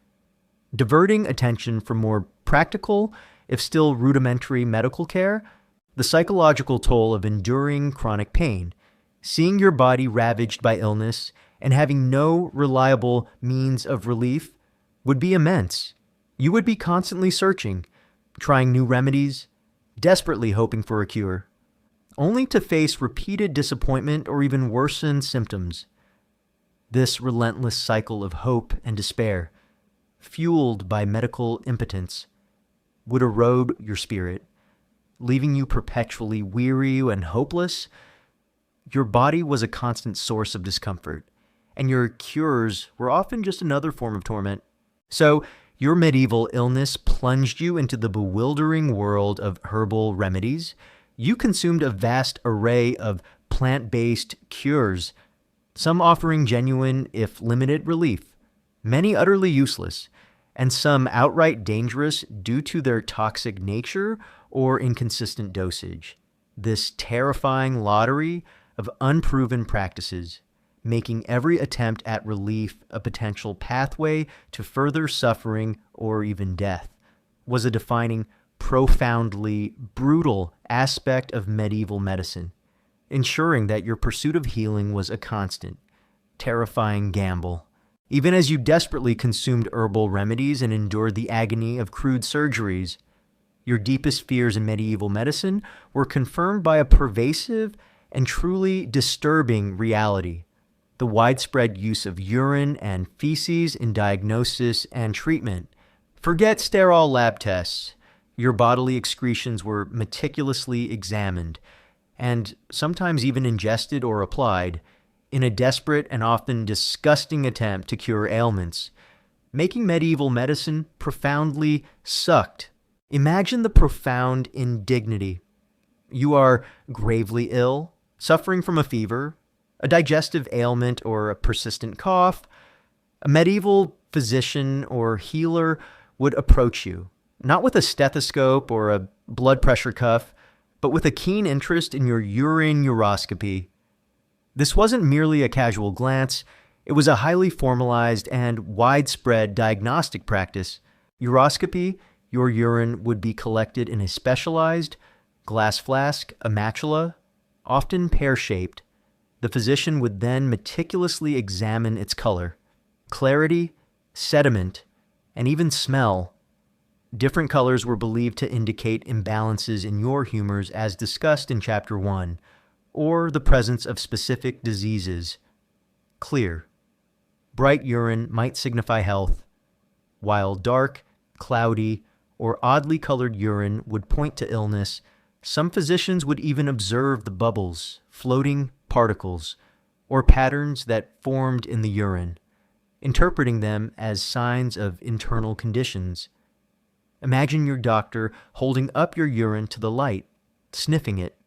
diverting attention from more practical, if still rudimentary medical care. The psychological toll of enduring chronic pain, seeing your body ravaged by illness, and having no reliable means of relief would be immense. You would be constantly searching, trying new remedies, desperately hoping for a cure, only to face repeated disappointment or even worsened symptoms. This relentless cycle of hope and despair, fueled by medical impotence, would erode your spirit, leaving you perpetually weary and hopeless. Your body was a constant source of discomfort, and your cures were often just another form of torment. So, your medieval illness plunged you into the bewildering world of herbal remedies. You consumed a vast array of plant-based cures, some offering genuine, if limited, relief, many utterly useless, and some outright dangerous due to their toxic nature or inconsistent dosage. This terrifying lottery of unproven practices, making every attempt at relief a potential pathway to further suffering or even death, was a defining, profoundly brutal aspect of medieval medicine, ensuring that your pursuit of healing was a constant, terrifying gamble. Even as you desperately consumed herbal remedies and endured the agony of crude surgeries, your deepest fears in medieval medicine were confirmed by a pervasive and truly disturbing reality: the widespread use of urine and feces in diagnosis and treatment. Forget sterile lab tests. Your bodily excretions were meticulously examined, and sometimes even ingested or applied, in a desperate and often disgusting attempt to cure ailments, making medieval medicine profoundly sucked. Imagine the profound indignity. You are gravely ill, suffering from a fever, a digestive ailment, or a persistent cough. A medieval physician or healer would approach you, not with a stethoscope or a blood pressure cuff, but with a keen interest in your urine uroscopy. This wasn't merely a casual glance, it was a highly formalized and widespread diagnostic practice. Uroscopy, your urine would be collected in a specialized glass flask, a matula, often pear-shaped. The physician would then meticulously examine its color, clarity, sediment, and even smell. Different colors were believed to indicate imbalances in your humors as discussed in Chapter 1, or the presence of specific diseases. Clear, bright urine might signify health, while dark, cloudy, or oddly colored urine would point to illness. Some physicians would even observe the bubbles, floating particles, or patterns that formed in the urine, interpreting them as signs of internal conditions. Imagine your doctor holding up your urine to the light, sniffing it,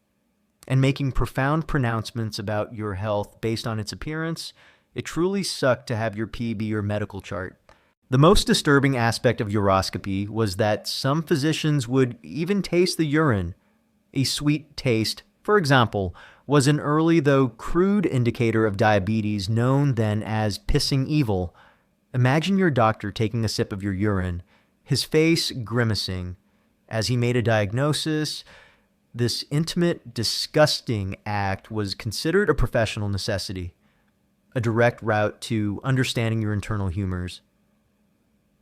and making profound pronouncements about your health based on its appearance. It truly sucked to have your pee be your medical chart. The most disturbing aspect of uroscopy was that some physicians would even taste the urine. A sweet taste, for example, was an early, though crude, indicator of diabetes known then as pissing evil. Imagine your doctor taking a sip of your urine, his face grimacing as he made a diagnosis. This intimate, disgusting act was considered a professional necessity, a direct route to understanding your internal humors.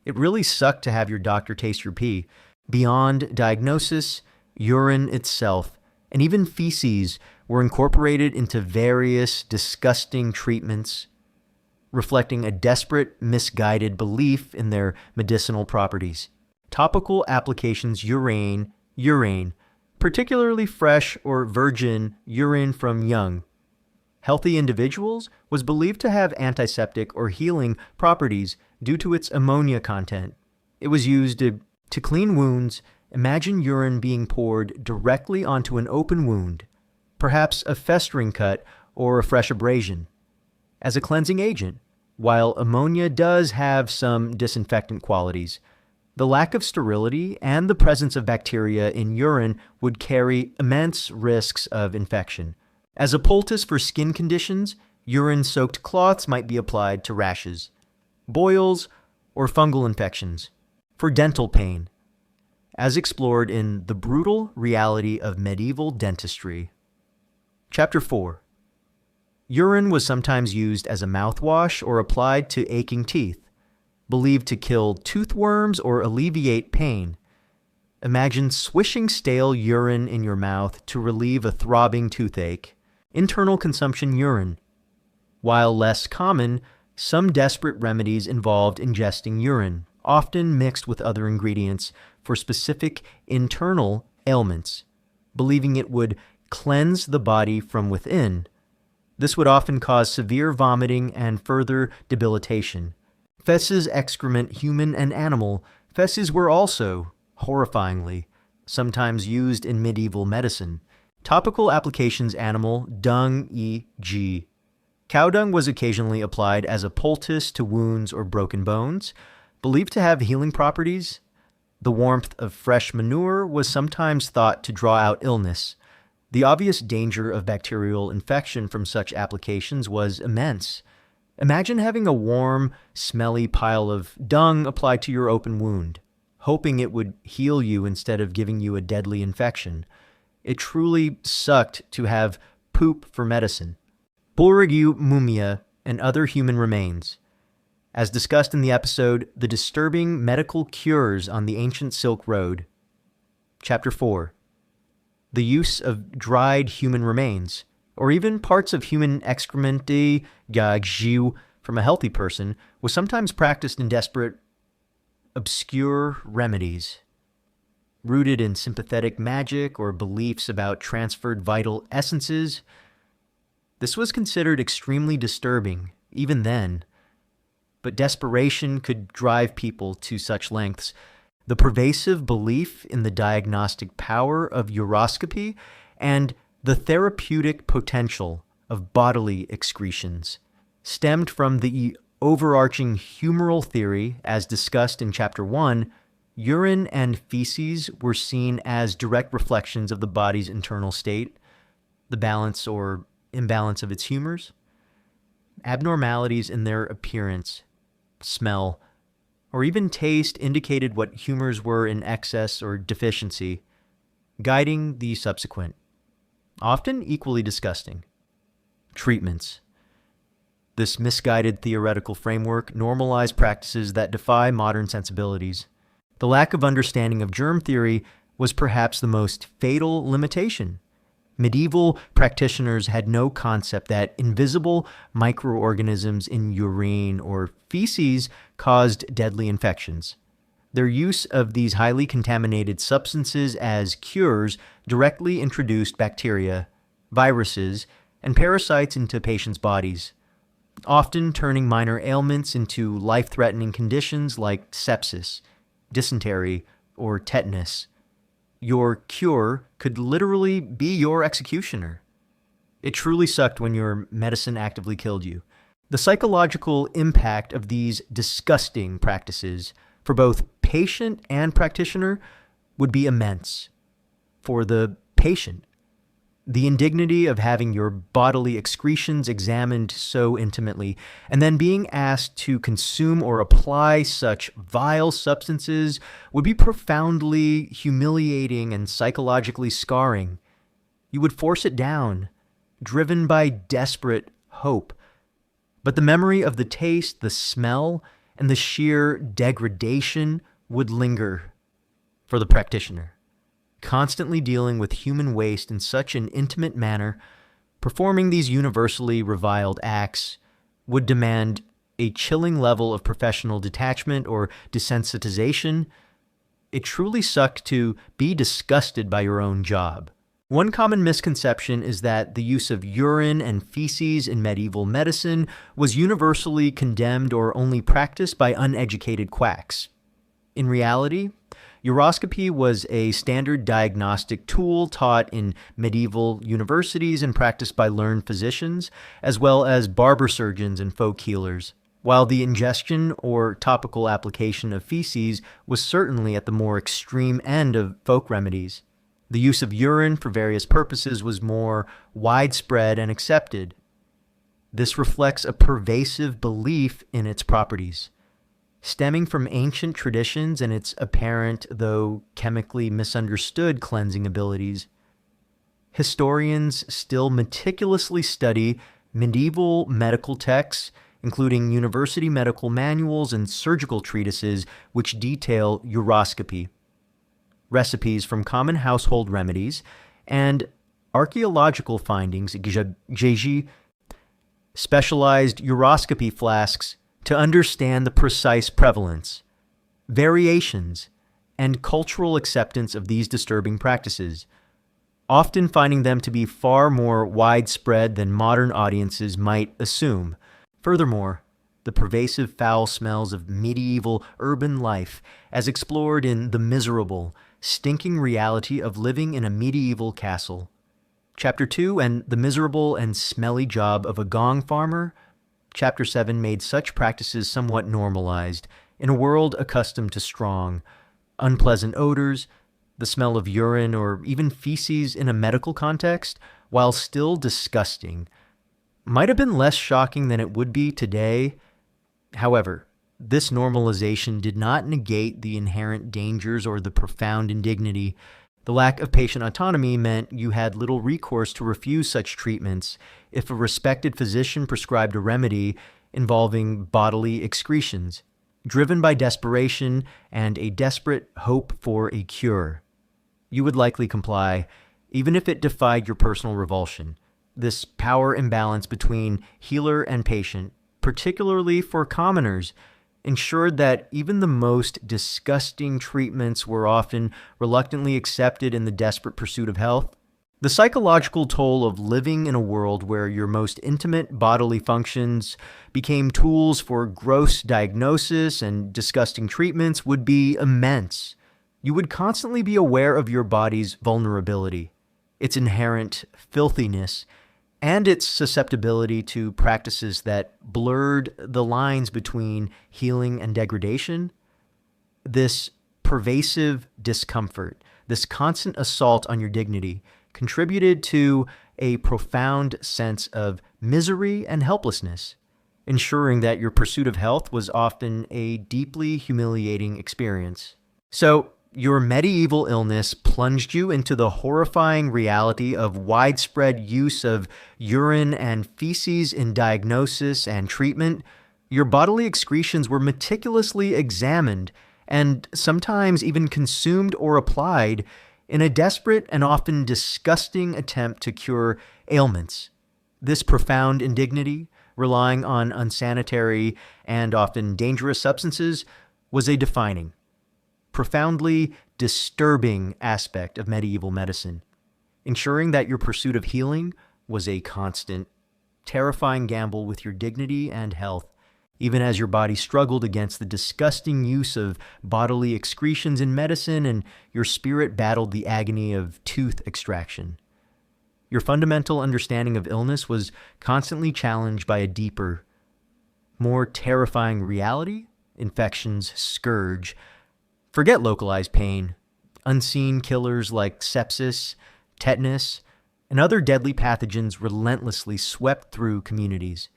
It really sucked to have your doctor taste your pee. Beyond diagnosis, urine itself, and even feces were incorporated into various disgusting treatments, reflecting a desperate, misguided belief in their medicinal properties. Topical applications urine, particularly fresh or virgin urine from young, healthy individuals, was believed to have antiseptic or healing properties due to its ammonia content. It was used to clean wounds. Imagine urine being poured directly onto an open wound, perhaps a festering cut or a fresh abrasion, as a cleansing agent. While ammonia does have some disinfectant qualities, the lack of sterility and the presence of bacteria in urine would carry immense risks of infection. As a poultice for skin conditions, urine-soaked cloths might be applied to rashes, boils, or fungal infections. For dental pain, as explored in The Brutal Reality of Medieval Dentistry. Chapter 4. Urine was sometimes used as a mouthwash or applied to aching teeth, believed to kill toothworms or alleviate pain. Imagine swishing stale urine in your mouth to relieve a throbbing toothache. Internal consumption urine. While less common, some desperate remedies involved ingesting urine, often mixed with other ingredients for specific internal ailments, believing it would cleanse the body from within. This would often cause severe vomiting and further debilitation. Feces, excrement, human and animal, feces were also, horrifyingly, sometimes used in medieval medicine. Topical applications animal dung, e.g. Cow dung was occasionally applied as a poultice to wounds or broken bones, believed to have healing properties. The warmth of fresh manure was sometimes thought to draw out illness. The obvious danger of bacterial infection from such applications was immense. Imagine having a warm, smelly pile of dung applied to your open wound, hoping it would heal you instead of giving you a deadly infection. It truly sucked to have poop for medicine. Bulragu mumia and other human remains. As discussed in the episode, The Disturbing Medical Cures on the Ancient Silk Road. Chapter 4. The use of dried human remains, or even parts of human excrement from a healthy person, was sometimes practiced in desperate, obscure remedies, rooted in sympathetic magic or beliefs about transferred vital essences. This was considered extremely disturbing, even then, but desperation could drive people to such lengths. The pervasive belief in the diagnostic power of uroscopy and the therapeutic potential of bodily excretions stemmed from the overarching humoral theory, as discussed in Chapter 1. Urine and feces were seen as direct reflections of the body's internal state, the balance or imbalance of its humors. Abnormalities in their appearance, smell, or even taste indicated what humors were in excess or deficiency, guiding the subsequent, often equally disgusting, treatments. This misguided theoretical framework normalized practices that defy modern sensibilities. The lack of understanding of germ theory was perhaps the most fatal limitation. Medieval practitioners had no concept that invisible microorganisms in urine or feces caused deadly infections. Their use of these highly contaminated substances as cures directly introduced bacteria, viruses, and parasites into patients' bodies, often turning minor ailments into life-threatening conditions like sepsis, dysentery, or tetanus. Your cure could literally be your executioner. It truly sucked when your medicine actively killed you. The psychological impact of these disgusting practices for both patient and practitioner would be immense. For the patient, The indignity of having your bodily excretions examined so intimately, and then being asked to consume or apply such vile substances would be profoundly humiliating and psychologically scarring. You would force it down, driven by desperate hope. But the memory of the taste, the smell, and the sheer degradation would linger for the practitioner. Constantly dealing with human waste in such an intimate manner, performing these universally reviled acts would demand a chilling level of professional detachment or desensitization. It truly sucked to be disgusted by your own job. One common misconception is that the use of urine and feces in medieval medicine was universally condemned or only practiced by uneducated quacks. In reality, uroscopy was a standard diagnostic tool taught in medieval universities and practiced by learned physicians, as well as barber surgeons and folk healers, while the ingestion or topical application of feces was certainly at the more extreme end of folk remedies. The use of urine for various purposes was more widespread and accepted. This reflects a pervasive belief in its properties, stemming from ancient traditions and its apparent, though chemically misunderstood, cleansing abilities. Historians still meticulously study medieval medical texts, including university medical manuals and surgical treatises which detail uroscopy, recipes from common household remedies, and archaeological findings, specialized uroscopy flasks, to understand the precise prevalence, variations, and cultural acceptance of these disturbing practices, often finding them to be far more widespread than modern audiences might assume. Furthermore, the pervasive foul smells of medieval urban life, as explored in The Miserable, Stinking Reality of Living in a Medieval Castle, Chapter 2, and The Miserable and Smelly Job of a Gong Farmer, Chapter 7, made such practices somewhat normalized in a world accustomed to strong, unpleasant odors. The smell of urine or even feces in a medical context, while still disgusting, might have been less shocking than it would be today. However, this normalization did not negate the inherent dangers or the profound indignity. The lack of patient autonomy meant you had little recourse to refuse such treatments if a respected physician prescribed a remedy involving bodily excretions, driven by desperation and a desperate hope for a cure. You would likely comply, even if it defied your personal revulsion. This power imbalance between healer and patient, particularly for commoners, ensured that even the most disgusting treatments were often reluctantly accepted in the desperate pursuit of health. The psychological toll of living in a world where your most intimate bodily functions became tools for gross diagnosis and disgusting treatments would be immense. You would constantly be aware of your body's vulnerability, its inherent filthiness, and its susceptibility to practices that blurred the lines between healing and degradation. This pervasive discomfort, this constant assault on your dignity, contributed to a profound sense of misery and helplessness, ensuring that your pursuit of health was often a deeply humiliating experience. So, your medieval illness plunged you into the horrifying reality of widespread use of urine and feces in diagnosis and treatment. Your bodily excretions were meticulously examined and sometimes even consumed or applied in a desperate and often disgusting attempt to cure ailments. This profound indignity, relying on unsanitary and often dangerous substances, was a defining, profoundly disturbing aspect of medieval medicine, ensuring that your pursuit of healing was a constant, terrifying gamble with your dignity and health, even as your body struggled against the disgusting use of bodily excretions in medicine and your spirit battled the agony of tooth extraction. Your fundamental understanding of illness was constantly challenged by a deeper, more terrifying reality, infection's scourge. Forget localized pain. Unseen killers like sepsis, tetanus, and other deadly pathogens relentlessly swept through communities,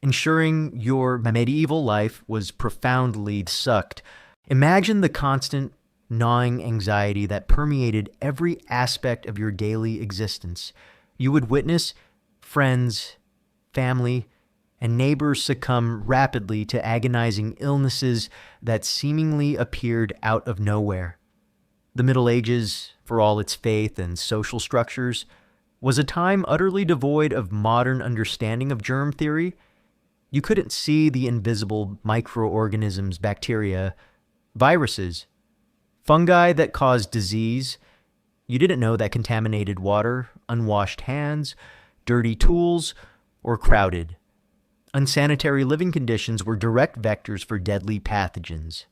ensuring your medieval life was profoundly sucked. Imagine the constant, gnawing anxiety that permeated every aspect of your daily existence. You would witness friends, family, and neighbors succumb rapidly to agonizing illnesses that seemingly appeared out of nowhere. The Middle Ages, for all its faith and social structures, was a time utterly devoid of modern understanding of germ theory. You couldn't see the invisible microorganisms, bacteria, viruses, fungi that caused disease. You didn't know that contaminated water, unwashed hands, dirty tools, or crowded, unsanitary living conditions were direct vectors for deadly pathogens.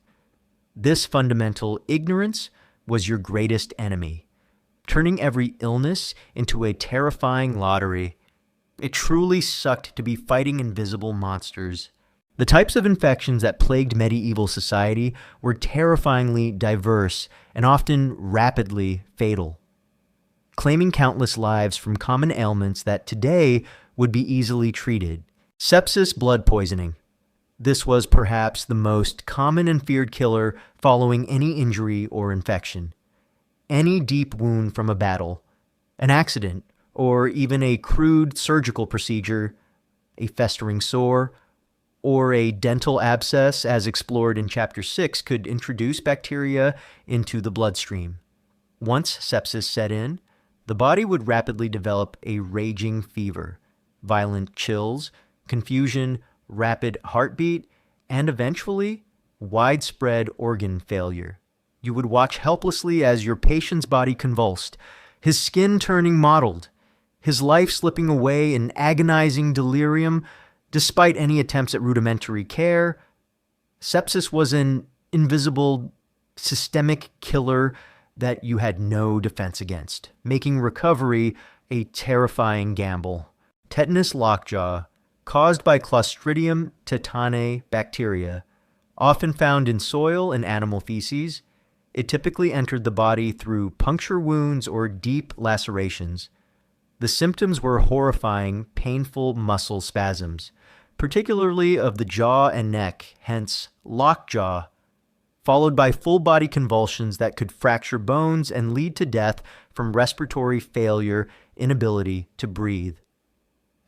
This fundamental ignorance was your greatest enemy, turning every illness into a terrifying lottery. It truly sucked to be fighting invisible monsters. The types of infections that plagued medieval society were terrifyingly diverse and often rapidly fatal, claiming countless lives from common ailments that today would be easily treated. Sepsis, blood poisoning. This was perhaps the most common and feared killer following any injury or infection. Any deep wound from a battle, an accident, or even a crude surgical procedure, a festering sore, or a dental abscess, as explored in Chapter 6, could introduce bacteria into the bloodstream. Once sepsis set in, the body would rapidly develop a raging fever, violent chills, confusion, rapid heartbeat, and eventually widespread organ failure. You would watch helplessly as your patient's body convulsed, his skin turning mottled, his life slipping away in agonizing delirium despite any attempts at rudimentary care. Sepsis was an invisible, systemic killer that you had no defense against, making recovery a terrifying gamble. Tetanus lockjaw, caused by Clostridium tetani bacteria, often found in soil and animal feces. It typically entered the body through puncture wounds or deep lacerations. The symptoms were horrifying, painful muscle spasms, particularly of the jaw and neck, hence lockjaw, followed by full-body convulsions that could fracture bones and lead to death from respiratory failure, inability to breathe.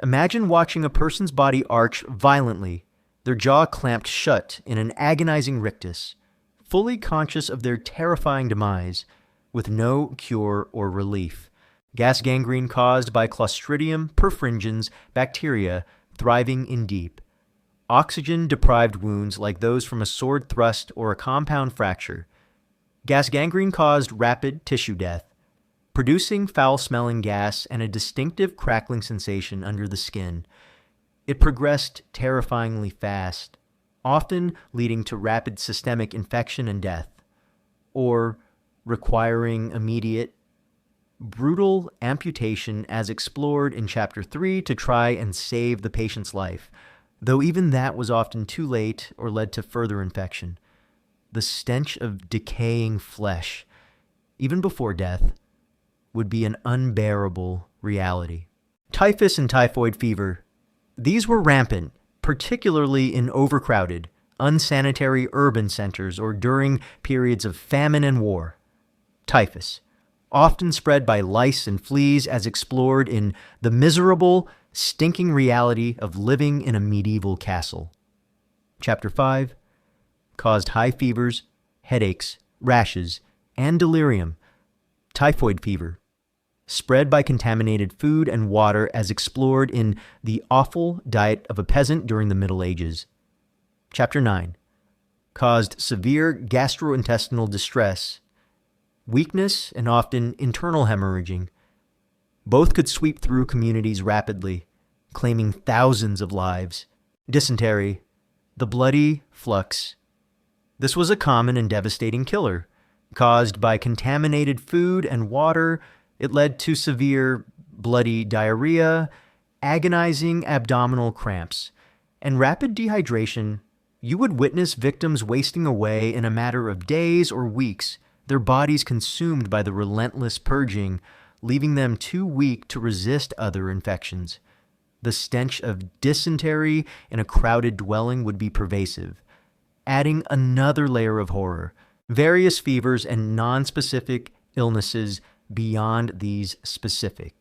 Imagine watching a person's body arch violently, their jaw clamped shut in an agonizing rictus, fully conscious of their terrifying demise, with no cure or relief. Gas gangrene caused by Clostridium perfringens bacteria thriving in deep, oxygen-deprived wounds like those from a sword thrust or a compound fracture. Gas gangrene caused rapid tissue death, producing foul-smelling gas and a distinctive crackling sensation under the skin. It progressed terrifyingly fast, often leading to rapid systemic infection and death, or requiring immediate, brutal amputation as explored in Chapter 3 to try and save the patient's life, though even that was often too late or led to further infection. The stench of decaying flesh, even before death, would be an unbearable reality. Typhus and typhoid fever. These were rampant, particularly in overcrowded, unsanitary urban centers or during periods of famine and war. Typhus, often spread by lice and fleas as explored in The Miserable, Stinking Reality of Living in a Medieval Castle. Chapter 5 caused high fevers, headaches, rashes, and delirium. Typhoid fever, spread by contaminated food and water as explored in The Awful Diet of a Peasant during the Middle Ages. Chapter 9 caused severe gastrointestinal distress, weakness, and often internal hemorrhaging. Both could sweep through communities rapidly, claiming thousands of lives. Dysentery, the bloody flux. This was a common and devastating killer. Caused by contaminated food and water, it led to severe bloody diarrhea, agonizing abdominal cramps, and rapid dehydration. You would witness victims wasting away in a matter of days or weeks, their bodies consumed by the relentless purging, leaving them too weak to resist other infections. The stench of dysentery in a crowded dwelling would be pervasive, adding another layer of horror. Various fevers and non-specific illnesses beyond these specific.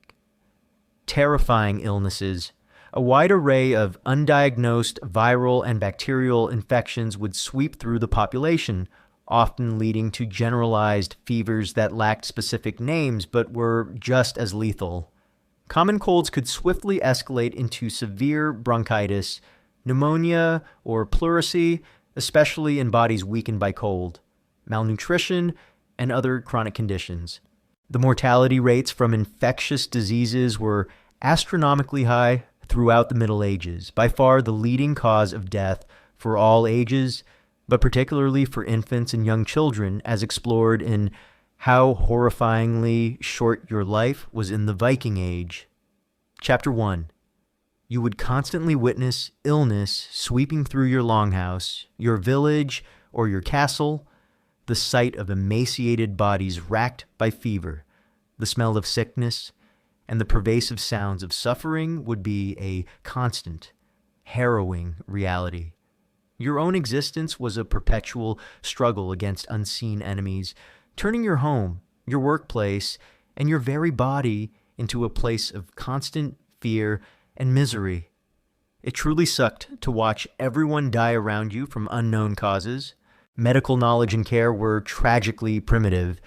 Terrifying illnesses. A wide array of undiagnosed viral and bacterial infections would sweep through the population, often leading to generalized fevers that lacked specific names but were just as lethal. Common colds could swiftly escalate into severe bronchitis, pneumonia, or pleurisy, especially in bodies weakened by cold, malnutrition, and other chronic conditions. The mortality rates from infectious diseases were astronomically high throughout the Middle Ages, by far the leading cause of death for all ages, but particularly for infants and young children, as explored in How Horrifyingly Short Your Life Was in the Viking Age. Chapter 1. You would constantly witness illness sweeping through your longhouse, your village, or your castle, the sight of emaciated bodies racked by fever, the smell of sickness, and the pervasive sounds of suffering would be a constant, harrowing reality. Your own existence was a perpetual struggle against unseen enemies, turning your home, your workplace, and your very body into a place of constant fear and misery. It truly sucked to watch everyone die around you from unknown causes. Medical knowledge and care were tragically primitive.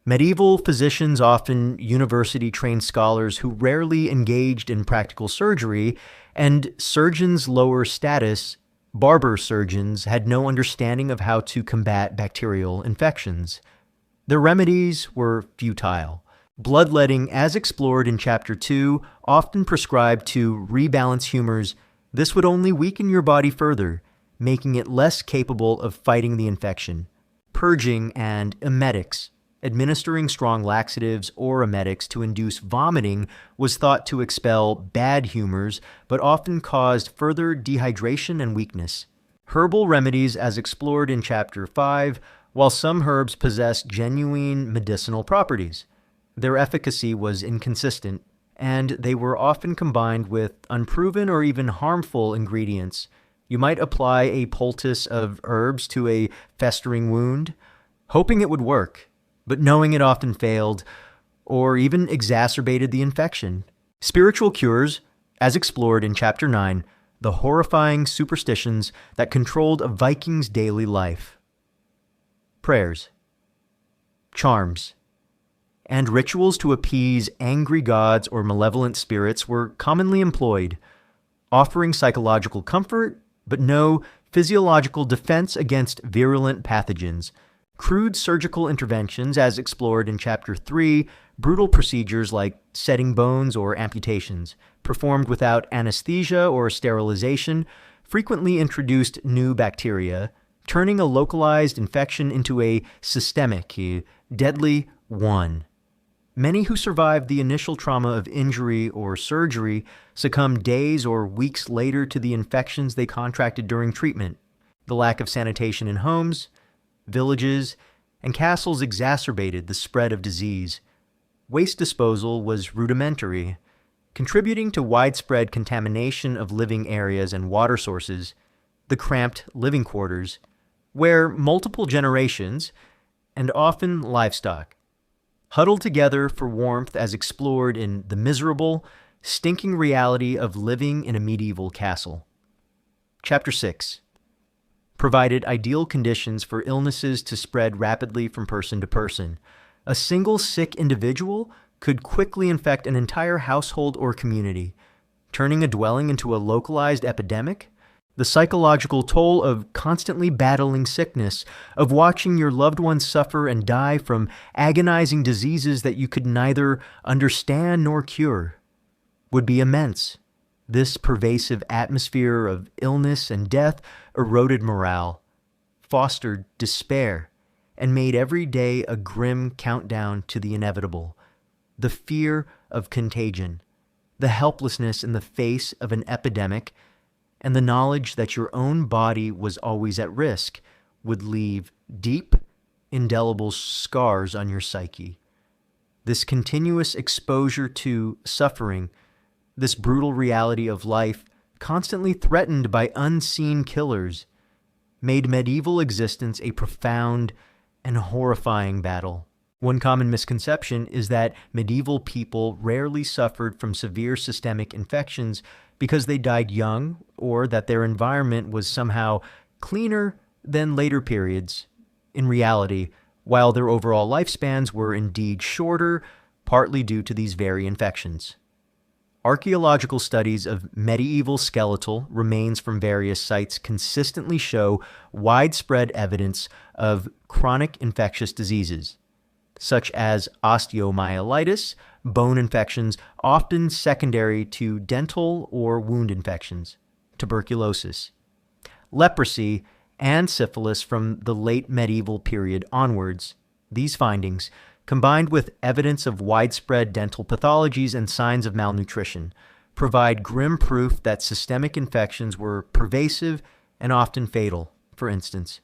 Medieval physicians, often university-trained scholars who rarely engaged in practical surgery, and surgeons lower status, barber surgeons, had no understanding of how to combat bacterial infections. Their remedies were futile. Bloodletting, as explored in Chapter 2, often prescribed to rebalance humors. This would only weaken your body further, making it less capable of fighting the infection. Purging and emetics. Administering strong laxatives or emetics to induce vomiting was thought to expel bad humors, but often caused further dehydration and weakness. Herbal remedies, as explored in Chapter 5, while some herbs possessed genuine medicinal properties, their efficacy was inconsistent, and they were often combined with unproven or even harmful ingredients. You might apply a poultice of herbs to a festering wound, hoping it would work, but knowing it often failed or even exacerbated the infection. Spiritual cures, as explored in Chapter 9, the horrifying superstitions that controlled a Viking's daily life. Prayers, charms, and rituals to appease angry gods or malevolent spirits were commonly employed, offering psychological comfort but no physiological defense against virulent pathogens. Crude surgical interventions, as explored in Chapter 3, brutal procedures like setting bones or amputations, performed without anesthesia or sterilization, frequently introduced new bacteria, turning a localized infection into a systemic, deadly one. Many who survived the initial trauma of injury or surgery succumbed days or weeks later to the infections they contracted during treatment. The lack of sanitation in homes, villages, and castles exacerbated the spread of disease. Waste disposal was rudimentary, contributing to widespread contamination of living areas and water sources. The cramped living quarters, where multiple generations, and often livestock, huddled together for warmth, as explored in the miserable, stinking reality of living in a medieval castle. Chapter 6. Provided ideal conditions for illnesses to spread rapidly from person to person. A single sick individual could quickly infect an entire household or community, turning a dwelling into a localized epidemic. The psychological toll of constantly battling sickness, of watching your loved ones suffer and die from agonizing diseases that you could neither understand nor cure, would be immense. This pervasive atmosphere of illness and death eroded morale, fostered despair, and made every day a grim countdown to the inevitable. The fear of contagion, the helplessness in the face of an epidemic, and the knowledge that your own body was always at risk would leave deep, indelible scars on your psyche. This continuous exposure to suffering, this brutal reality of life, constantly threatened by unseen killers, made medieval existence a profound and horrifying battle. One common misconception is that medieval people rarely suffered from severe systemic infections because they died young, or that their environment was somehow cleaner than later periods. In reality, while their overall lifespans were indeed shorter, partly due to these very infections. Archaeological studies of medieval skeletal remains from various sites consistently show widespread evidence of chronic infectious diseases, such as osteomyelitis, bone infections, often secondary to dental or wound infections, tuberculosis, leprosy, and syphilis from the late medieval period onwards. These findings, combined with evidence of widespread dental pathologies and signs of malnutrition, provide grim proof that systemic infections were pervasive and often fatal. For instance,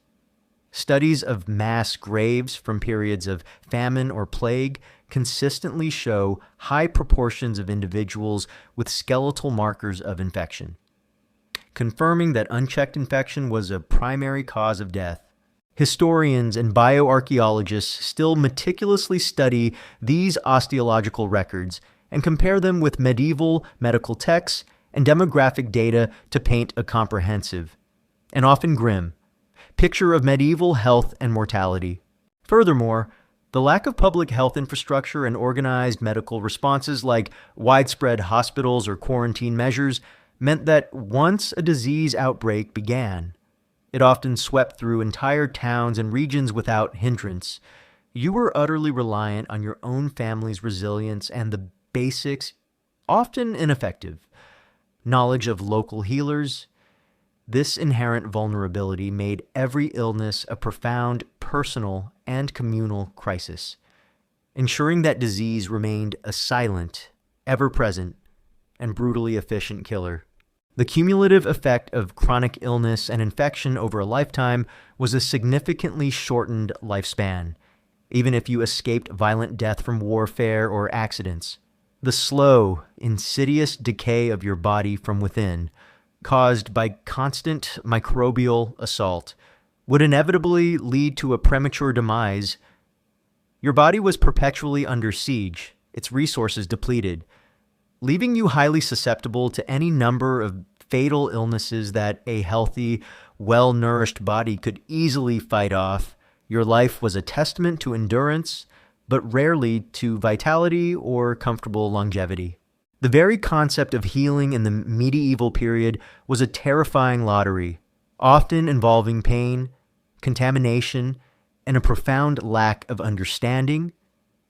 studies of mass graves from periods of famine or plague consistently show high proportions of individuals with skeletal markers of infection, confirming that unchecked infection was a primary cause of death. Historians and bioarchaeologists still meticulously study these osteological records and compare them with medieval medical texts and demographic data to paint a comprehensive, and often grim, picture of medieval health and mortality. Furthermore, the lack of public health infrastructure and organized medical responses like widespread hospitals or quarantine measures meant that once a disease outbreak began, it often swept through entire towns and regions without hindrance. You were utterly reliant on your own family's resilience and the basics, often ineffective, knowledge of local healers. This inherent vulnerability made every illness a profound personal and communal crisis, ensuring that disease remained a silent, ever-present, and brutally efficient killer. The cumulative effect of chronic illness and infection over a lifetime was a significantly shortened lifespan, even if you escaped violent death from warfare or accidents. The slow, insidious decay of your body from within, caused by constant microbial assault, would inevitably lead to a premature demise. Your body was perpetually under siege, its resources depleted, leaving you highly susceptible to any number of fatal illnesses that a healthy, well-nourished body could easily fight off. Your life was a testament to endurance, but rarely to vitality or comfortable longevity. The very concept of healing in the medieval period was a terrifying lottery, often involving pain, contamination, and a profound lack of understanding.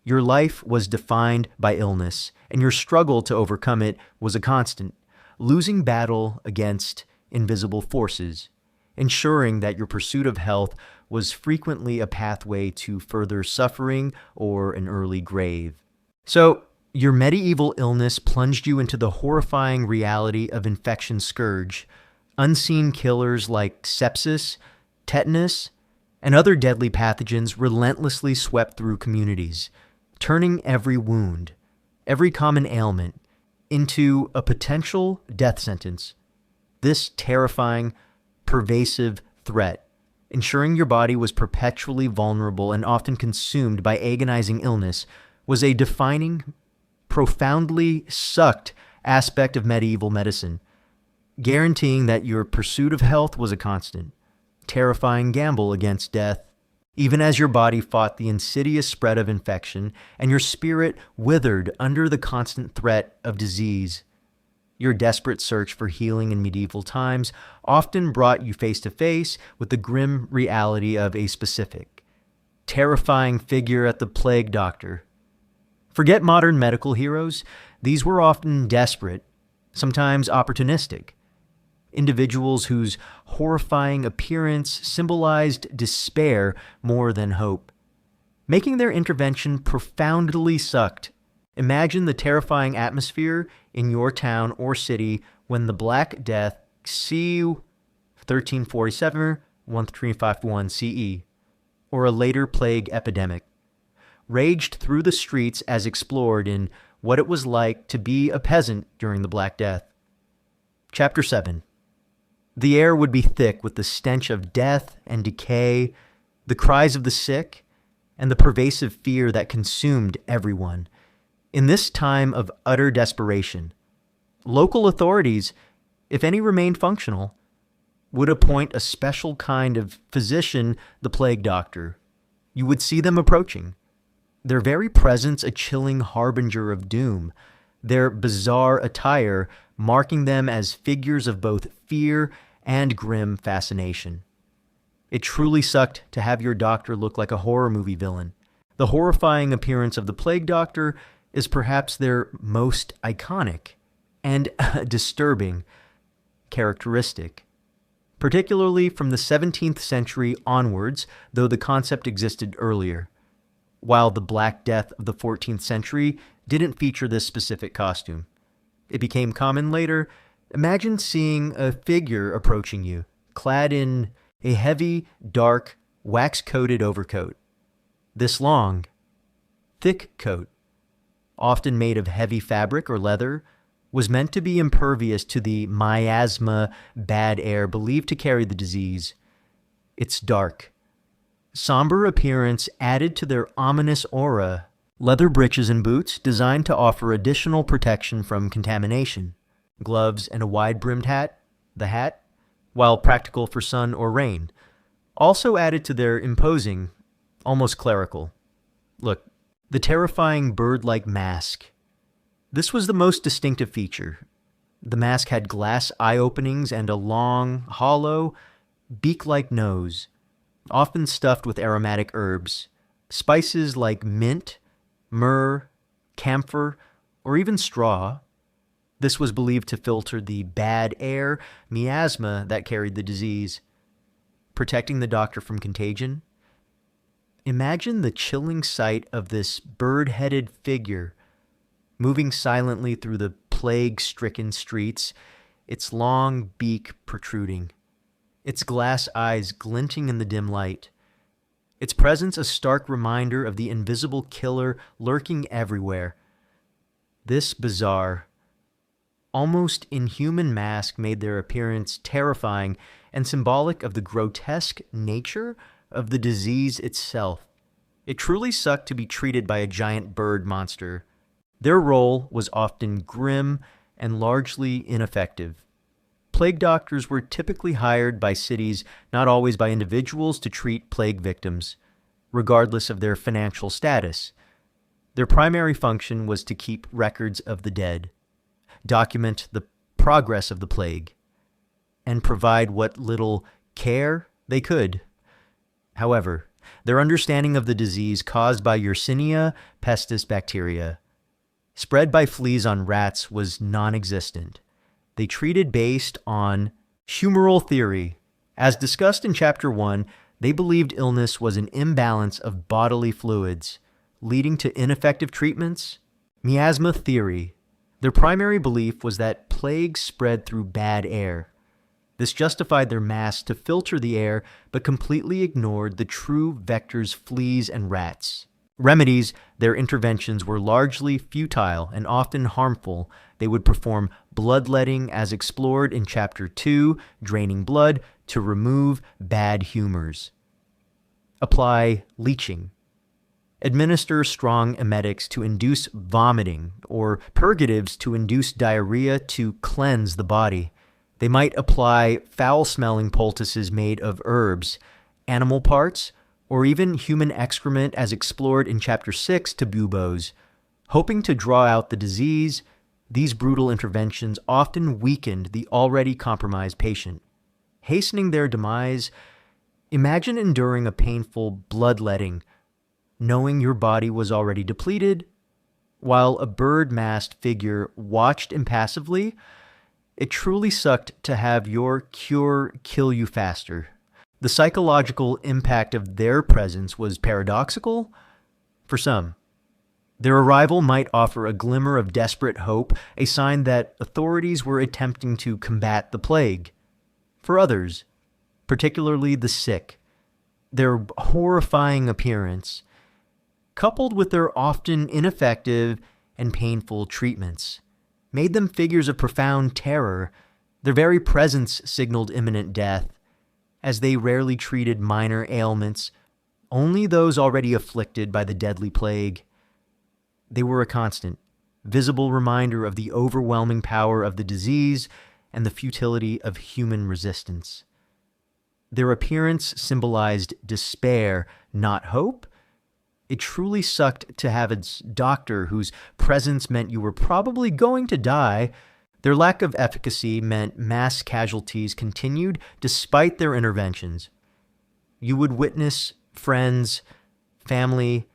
Your life was defined by illness, and your struggle to overcome it was a constant, losing battle against invisible forces, ensuring that your pursuit of health was frequently a pathway to further suffering or an early grave. So, your medieval illness plunged you into the horrifying reality of infection scourge. Unseen killers like sepsis, tetanus, and other deadly pathogens relentlessly swept through communities, turning every wound, every common ailment, into a potential death sentence. This terrifying, pervasive threat, ensuring your body was perpetually vulnerable and often consumed by agonizing illness, was a defining, profoundly sucked aspect of medieval medicine, guaranteeing that your pursuit of health was a constant, terrifying gamble against death. Even as your body fought the insidious spread of infection and your spirit withered under the constant threat of disease, your desperate search for healing in medieval times often brought you face to face with the grim reality of a specific, terrifying figure at the plague doctor. Forget modern medical heroes. These were often desperate, sometimes opportunistic, individuals whose horrifying appearance symbolized despair more than hope, making their intervention profoundly sucked. Imagine the terrifying atmosphere in your town or city when the Black Death, c. 1347-1351 CE, or a later plague epidemic, raged through the streets as explored in What It Was Like to Be a Peasant During the Black Death. Chapter 7. The air would be thick with the stench of death and decay, the cries of the sick, and the pervasive fear that consumed everyone. In this time of utter desperation, local authorities, if any remained functional, would appoint a special kind of physician, the plague doctor. You would see them approaching, their very presence a chilling harbinger of doom, their bizarre attire marking them as figures of both fear and grim fascination. It truly sucked to have your doctor look like a horror movie villain. The horrifying appearance of the plague doctor is perhaps their most iconic and disturbing characteristic. Particularly from the 17th century onwards, though the concept existed earlier, while the Black Death of the 14th century didn't feature this specific costume. It became common later. Imagine seeing a figure approaching you, clad in a heavy, dark, wax-coated overcoat. This long, thick coat, often made of heavy fabric or leather, was meant to be impervious to the miasma, bad air believed to carry the disease. Its dark, somber appearance added to their ominous aura. Leather breeches and boots designed to offer additional protection from contamination. Gloves and a wide-brimmed hat, the hat, while practical for sun or rain, also added to their imposing, almost clerical look. The terrifying bird-like mask. This was the most distinctive feature. The mask had glass eye openings and a long, hollow, beak-like nose, often stuffed with aromatic herbs, spices like mint, myrrh, camphor, or even straw. This was believed to filter the bad air, miasma, that carried the disease, protecting the doctor from contagion. Imagine the chilling sight of this bird-headed figure moving silently through the plague-stricken streets, its long beak protruding, its glass eyes glinting in the dim light, its presence a stark reminder of the invisible killer lurking everywhere. This bizarre, almost inhuman mask made their appearance terrifying and symbolic of the grotesque nature of the disease itself. It truly sucked to be treated by a giant bird monster. Their role was often grim and largely ineffective. Plague doctors were typically hired by cities, not always by individuals, to treat plague victims, regardless of their financial status. Their primary function was to keep records of the dead, document the progress of the plague, and provide what little care they could. However, their understanding of the disease caused by Yersinia pestis bacteria, spread by fleas on rats, was non-existent. They treated based on humoral theory. As discussed in Chapter 1, they believed illness was an imbalance of bodily fluids, leading to ineffective treatments. Miasma theory. Their primary belief was that plague spread through bad air. This justified their masks to filter the air, but completely ignored the true vectors, fleas and rats. Remedies, their interventions were largely futile and often harmful. They would perform bloodletting as explored in Chapter 2, draining blood to remove bad humors. Apply leeching. Administer strong emetics to induce vomiting, or purgatives to induce diarrhea to cleanse the body. They might apply foul-smelling poultices made of herbs, animal parts, or even human excrement as explored in Chapter 6 to buboes. Hoping to draw out the disease, these brutal interventions often weakened the already compromised patient. Hastening their demise, imagine enduring a painful bloodletting, knowing your body was already depleted, while a bird-masked figure watched impassively. It truly sucked to have your cure kill you faster. The psychological impact of their presence was paradoxical for some. Their arrival might offer a glimmer of desperate hope, a sign that authorities were attempting to combat the plague. For others, particularly the sick, their horrifying appearance coupled with their often ineffective and painful treatments, made them figures of profound terror. Their very presence signaled imminent death, as they rarely treated minor ailments, only those already afflicted by the deadly plague. They were a constant, visible reminder of the overwhelming power of the disease and the futility of human resistance. Their appearance symbolized despair, not hope. It truly sucked to have a doctor whose presence meant you were probably going to die. Their lack of efficacy meant mass casualties continued despite their interventions. You would witness friends, family,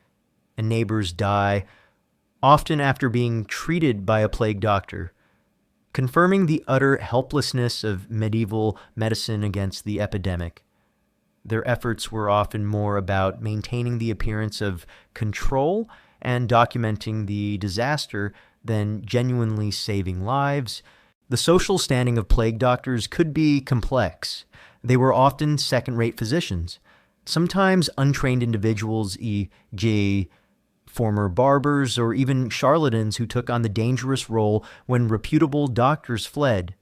and neighbors die, often after being treated by a plague doctor, confirming the utter helplessness of medieval medicine against the epidemic. Their efforts were often more about maintaining the appearance of control and documenting the disaster than genuinely saving lives. The social standing of plague doctors could be complex. They were often second-rate physicians, sometimes untrained individuals, e.g., former barbers or even charlatans who took on the dangerous role when reputable doctors fled.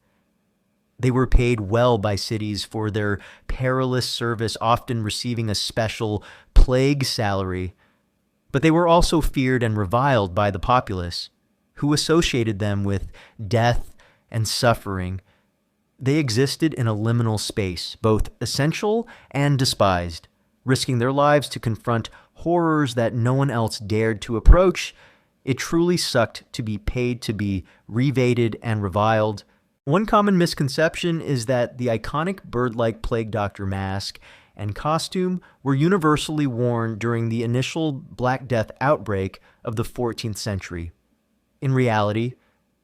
They were paid well by cities for their perilous service, often receiving a special plague salary. But they were also feared and reviled by the populace, who associated them with death and suffering. They existed in a liminal space, both essential and despised, risking their lives to confront horrors that no one else dared to approach. It truly sucked to be paid to be revated and reviled. One common misconception is that the iconic bird-like plague doctor mask and costume were universally worn during the initial Black Death outbreak of the 14th century. In reality,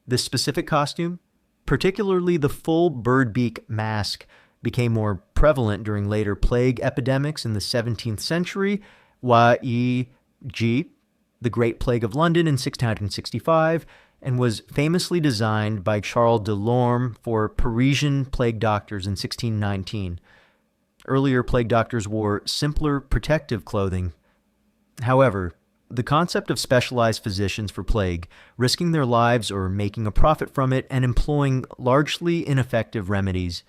this specific costume, particularly the full bird beak mask, became more prevalent during later plague epidemics in the 17th century, e.g., the Great Plague of London in 1665, and was famously designed by Charles de Lorme for Parisian plague doctors in 1619. Earlier plague doctors wore simpler protective clothing. However, the concept of specialized physicians for plague, risking their lives or making a profit from it and employing largely ineffective remedies,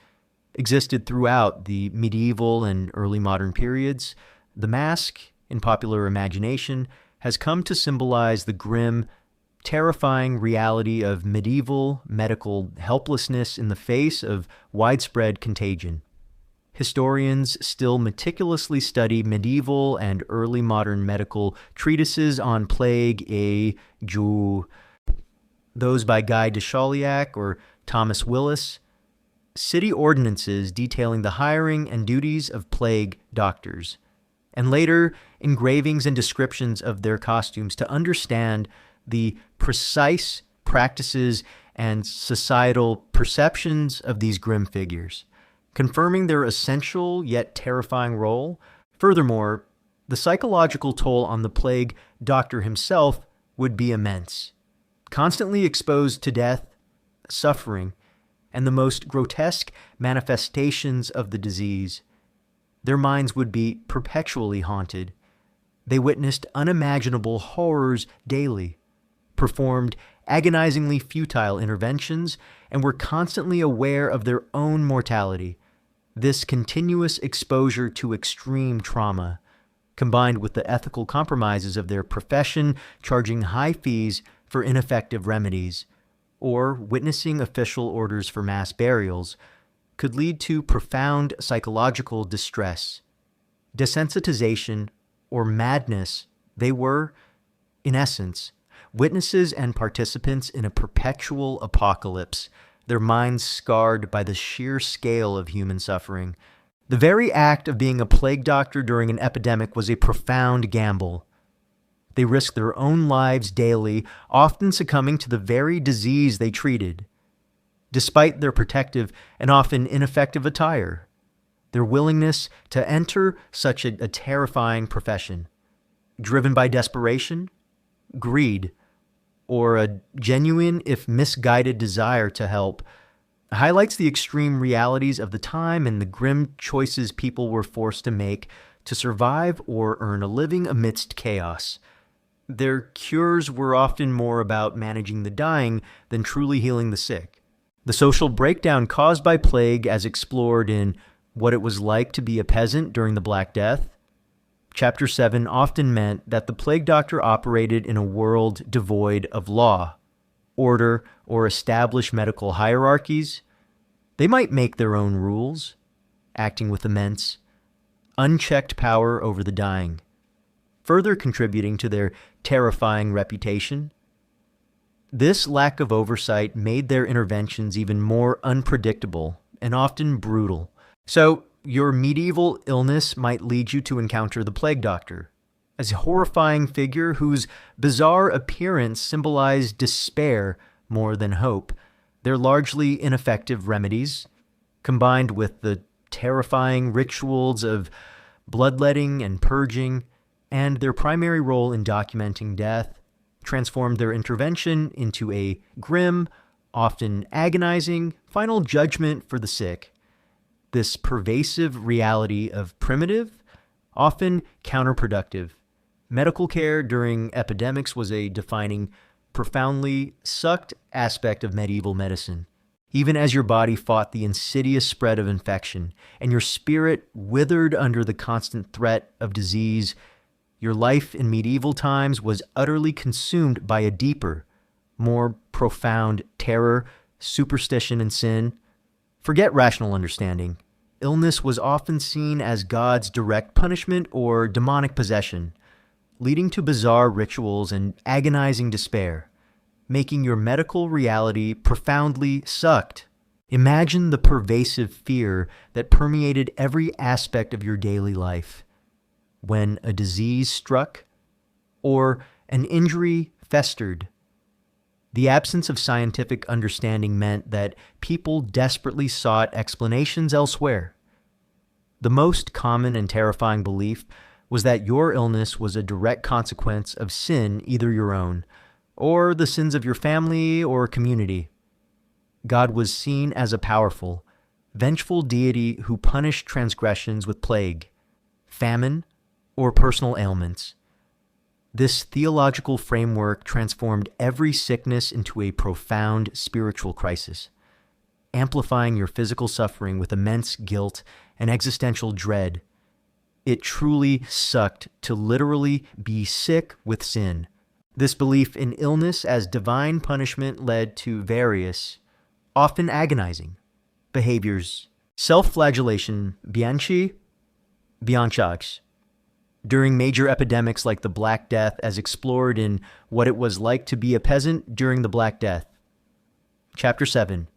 existed throughout the medieval and early modern periods. The mask, in popular imagination, has come to symbolize the grim, terrifying reality of medieval medical helplessness in the face of widespread contagion. Historians still meticulously study medieval and early modern medical treatises on plague, those by Guy de Chauliac or Thomas Willis, city ordinances detailing the hiring and duties of plague doctors, and later engravings and descriptions of their costumes to understand the precise practices and societal perceptions of these grim figures, confirming their essential yet terrifying role. Furthermore, the psychological toll on the plague doctor himself would be immense. Constantly exposed to death, suffering, and the most grotesque manifestations of the disease, their minds would be perpetually haunted. They witnessed unimaginable horrors daily, performed agonizingly futile interventions, and were constantly aware of their own mortality. This continuous exposure to extreme trauma, combined with the ethical compromises of their profession, charging high fees for ineffective remedies, or witnessing official orders for mass burials, could lead to profound psychological distress, desensitization, or madness. They were, in essence, witnesses and participants in a perpetual apocalypse, their minds scarred by the sheer scale of human suffering. The very act of being a plague doctor during an epidemic was a profound gamble. They risked their own lives daily, often succumbing to the very disease they treated. Despite their protective and often ineffective attire, their willingness to enter such a terrifying profession, driven by desperation, greed, or a genuine, if misguided, desire to help, highlights the extreme realities of the time and the grim choices people were forced to make to survive or earn a living amidst chaos. Their cures were often more about managing the dying than truly healing the sick. The social breakdown caused by plague, as explored in What It Was Like to Be a Peasant During the Black Death, Chapter 7, often meant that the plague doctor operated in a world devoid of law, order, or established medical hierarchies. They might make their own rules, acting with immense, unchecked power over the dying, further contributing to their terrifying reputation. This lack of oversight made their interventions even more unpredictable and often brutal. So, your medieval illness might lead you to encounter the plague doctor, as a horrifying figure whose bizarre appearance symbolized despair more than hope. Their largely ineffective remedies, combined with the terrifying rituals of bloodletting and purging, and their primary role in documenting death, transformed their intervention into a grim, often agonizing, final judgment for the sick. This pervasive reality of primitive, often counterproductive, medical care during epidemics was a defining, profoundly sucked aspect of medieval medicine. Even as your body fought the insidious spread of infection, and your spirit withered under the constant threat of disease, your life in medieval times was utterly consumed by a deeper, more profound terror, superstition, and sin. Forget rational understanding. Illness was often seen as God's direct punishment or demonic possession, leading to bizarre rituals and agonizing despair, making your medical reality profoundly sucked. Imagine the pervasive fear that permeated every aspect of your daily life. When a disease struck, or an injury festered, the absence of scientific understanding meant that people desperately sought explanations elsewhere. The most common and terrifying belief was that your illness was a direct consequence of sin, either your own, or the sins of your family or community. God was seen as a powerful, vengeful deity who punished transgressions with plague, famine, or personal ailments. This theological framework transformed every sickness into a profound spiritual crisis, amplifying your physical suffering with immense guilt and existential dread. It truly sucked to literally be sick with sin. This belief in illness as divine punishment led to various, often agonizing, behaviors. Self-flagellation, bianchage, during major epidemics like the Black Death, as explored in What It Was Like to Be a Peasant During the Black Death. Chapter 7.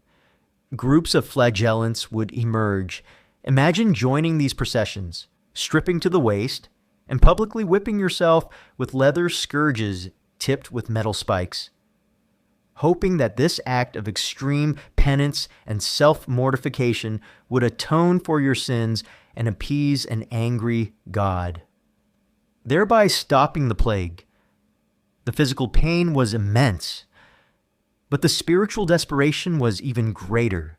Groups of flagellants would emerge. Imagine joining these processions, stripping to the waist, and publicly whipping yourself with leather scourges tipped with metal spikes, hoping that this act of extreme penance and self-mortification would atone for your sins and appease an angry God, thereby stopping the plague. The physical pain was immense, but the spiritual desperation was even greater.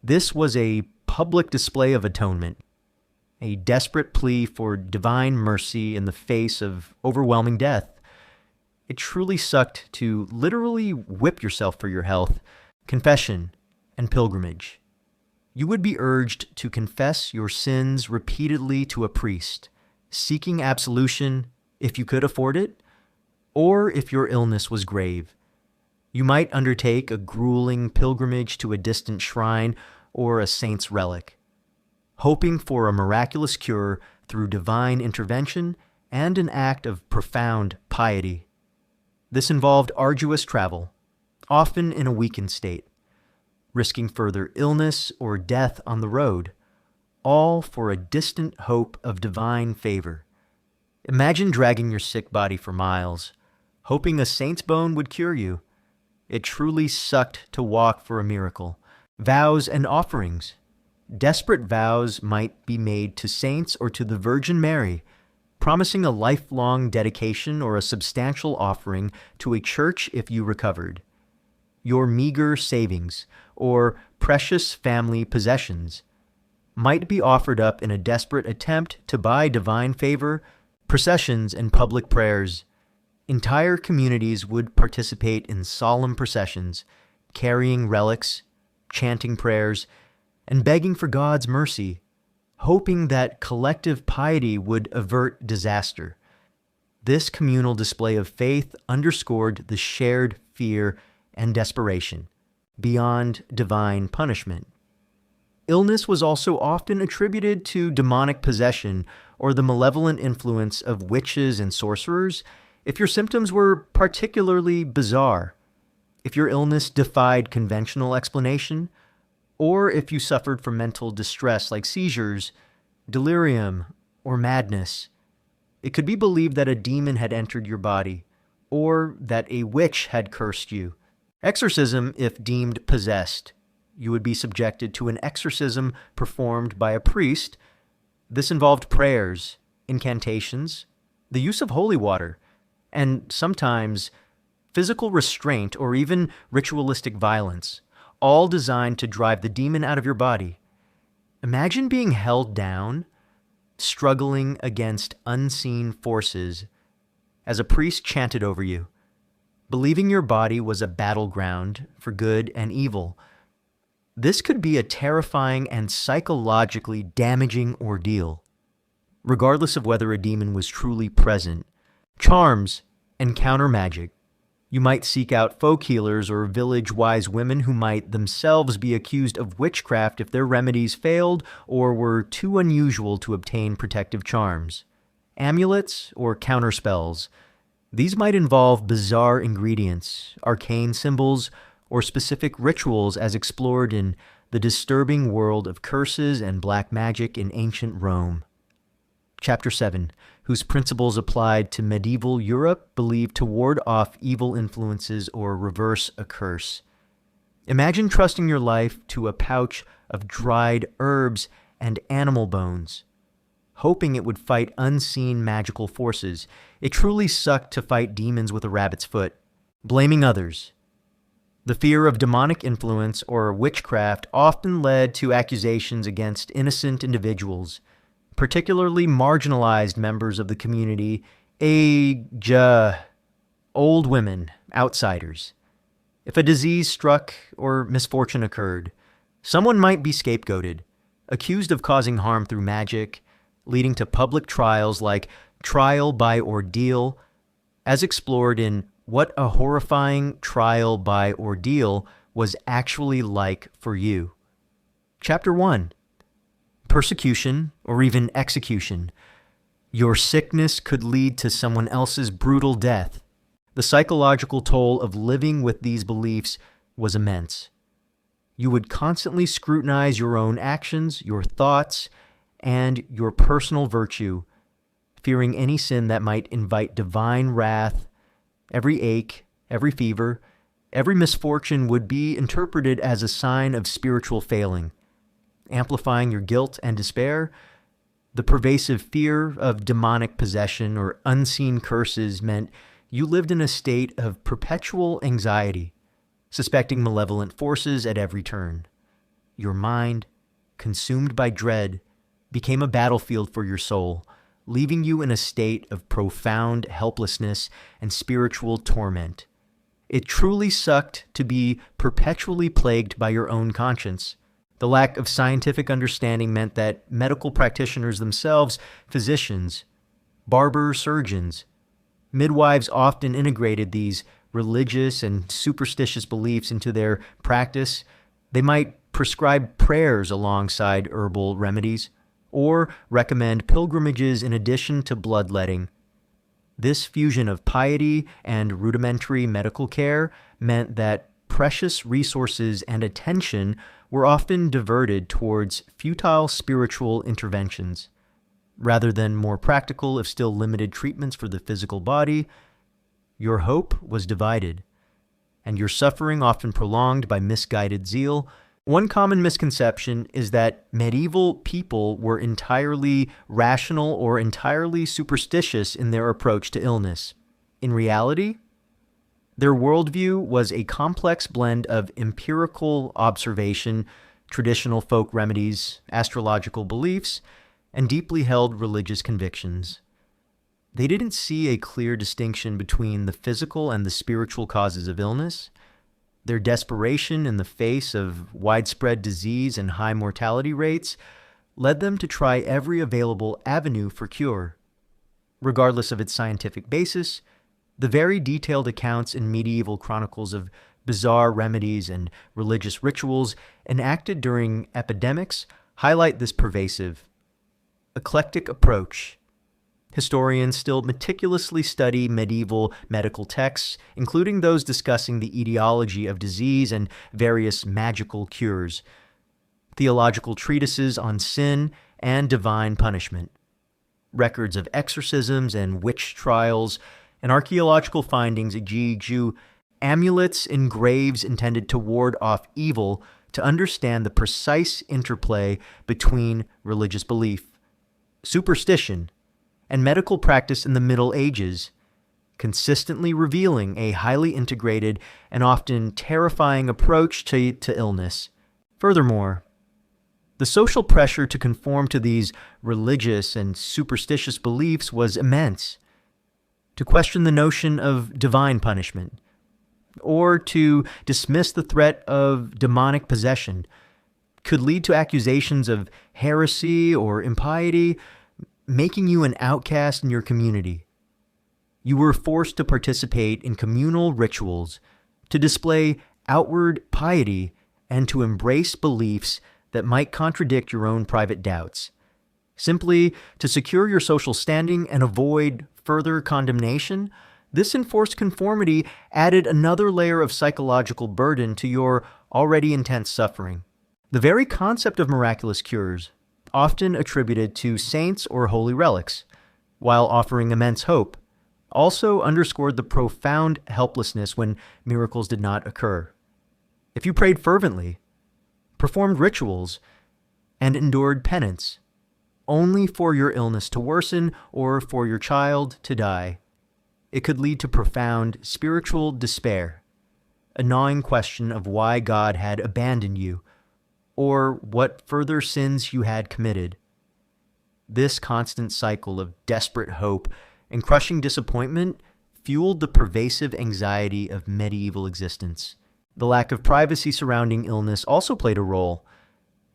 This was a public display of atonement, a desperate plea for divine mercy in the face of overwhelming death. It truly sucked to literally whip yourself for your health, confession, and pilgrimage. You would be urged to confess your sins repeatedly to a priest, seeking absolution if you could afford it, or if your illness was grave. You might undertake a grueling pilgrimage to a distant shrine or a saint's relic, hoping for a miraculous cure through divine intervention and an act of profound piety. This involved arduous travel, often in a weakened state, risking further illness or death on the road, all for a distant hope of divine favor. Imagine dragging your sick body for miles, hoping a saint's bone would cure you. It truly sucked to walk for a miracle. Vows and offerings. Desperate vows might be made to saints or to the Virgin Mary, promising a lifelong dedication or a substantial offering to a church if you recovered. Your meager savings or precious family possessions might be offered up in a desperate attempt to buy divine favor, processions, and public prayers. Entire communities would participate in solemn processions, carrying relics, chanting prayers, and begging for God's mercy, hoping that collective piety would avert disaster. This communal display of faith underscored the shared fear and desperation beyond divine punishment. Illness was also often attributed to demonic possession or the malevolent influence of witches and sorcerers if your symptoms were particularly bizarre, if your illness defied conventional explanation, or if you suffered from mental distress like seizures, delirium, or madness. It could be believed that a demon had entered your body, or that a witch had cursed you. Exorcism, if deemed possessed, you would be subjected to an exorcism performed by a priest. This involved prayers, incantations, the use of holy water, and sometimes physical restraint or even ritualistic violence, all designed to drive the demon out of your body. Imagine being held down, struggling against unseen forces as a priest chanted over you, believing your body was a battleground for good and evil. This could be a terrifying and psychologically damaging ordeal. Regardless of whether a demon was truly present, charms and counter magic. You might seek out folk healers or village-wise women who might themselves be accused of witchcraft if their remedies failed or were too unusual to obtain protective charms. Amulets or counterspells. These might involve bizarre ingredients, arcane symbols, or specific rituals as explored in the disturbing world of curses and black magic in ancient Rome. Chapter 7, whose principles applied to medieval Europe believed to ward off evil influences or reverse a curse. Imagine trusting your life to a pouch of dried herbs and animal bones, hoping it would fight unseen magical forces. It truly sucked to fight demons with a rabbit's foot. Blaming others. The fear of demonic influence or witchcraft often led to accusations against innocent individuals, particularly marginalized members of the community, old women, outsiders. If a disease struck or misfortune occurred, someone might be scapegoated, accused of causing harm through magic, leading to public trials like trial by ordeal, as explored in What a Horrifying Trial by Ordeal Was Actually Like for You. Chapter 1. Persecution, or even execution. Your sickness could lead to someone else's brutal death. The psychological toll of living with these beliefs was immense. You would constantly scrutinize your own actions, your thoughts, and your personal virtue, fearing any sin that might invite divine wrath. Every ache, every fever, every misfortune would be interpreted as a sign of spiritual failing, amplifying your guilt and despair. The pervasive fear of demonic possession or unseen curses meant you lived in a state of perpetual anxiety, suspecting malevolent forces at every turn. Your mind, consumed by dread, became a battlefield for your soul, leaving you in a state of profound helplessness and spiritual torment. It truly sucked to be perpetually plagued by your own conscience. The lack of scientific understanding meant that medical practitioners themselves, physicians, barbers, surgeons, midwives often integrated these religious and superstitious beliefs into their practice. They might prescribe prayers alongside herbal remedies, or recommend pilgrimages in addition to bloodletting. This fusion of piety and rudimentary medical care meant that precious resources and attention were often diverted towards futile spiritual interventions. Rather than more practical, if still limited, treatments for the physical body, your hope was divided, and your suffering often prolonged by misguided zeal. One common misconception is that medieval people were entirely rational or entirely superstitious in their approach to illness. In reality, their worldview was a complex blend of empirical observation, traditional folk remedies, astrological beliefs, and deeply held religious convictions. They didn't see a clear distinction between the physical and the spiritual causes of illness. Their desperation in the face of widespread disease and high mortality rates led them to try every available avenue for cure. Regardless of its scientific basis, the very detailed accounts in medieval chronicles of bizarre remedies and religious rituals enacted during epidemics highlight this pervasive, eclectic approach. Historians still meticulously study medieval medical texts, including those discussing the etiology of disease and various magical cures, theological treatises on sin and divine punishment, records of exorcisms and witch trials, and archaeological findings exige amulets in graves intended to ward off evil to understand the precise interplay between religious belief, superstition, and medical practice in the Middle Ages, consistently revealing a highly integrated and often terrifying approach to illness. Furthermore, the social pressure to conform to these religious and superstitious beliefs was immense. To question the notion of divine punishment, or to dismiss the threat of demonic possession, could lead to accusations of heresy or impiety, making you an outcast in your community. You were forced to participate in communal rituals, to display outward piety, and to embrace beliefs that might contradict your own private doubts, simply to secure your social standing and avoid further condemnation. This enforced conformity added another layer of psychological burden to your already intense suffering. The very concept of miraculous cures, often attributed to saints or holy relics, while offering immense hope, also underscored the profound helplessness when miracles did not occur. If you prayed fervently, performed rituals, and endured penance, only for your illness to worsen or for your child to die, it could lead to profound spiritual despair, a gnawing question of why God had abandoned you, or what further sins you had committed. This constant cycle of desperate hope and crushing disappointment fueled the pervasive anxiety of medieval existence. The lack of privacy surrounding illness also played a role.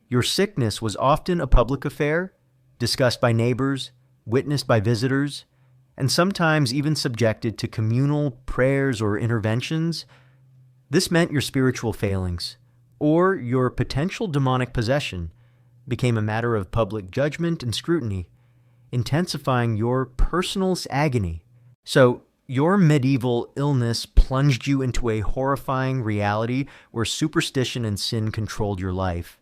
Your sickness was often a public affair, discussed by neighbors, witnessed by visitors, and sometimes even subjected to communal prayers or interventions. This meant your spiritual failings, or your potential demonic possession, became a matter of public judgment and scrutiny, intensifying your personal agony. So, your medieval illness plunged you into a horrifying reality where superstition and sin controlled your life.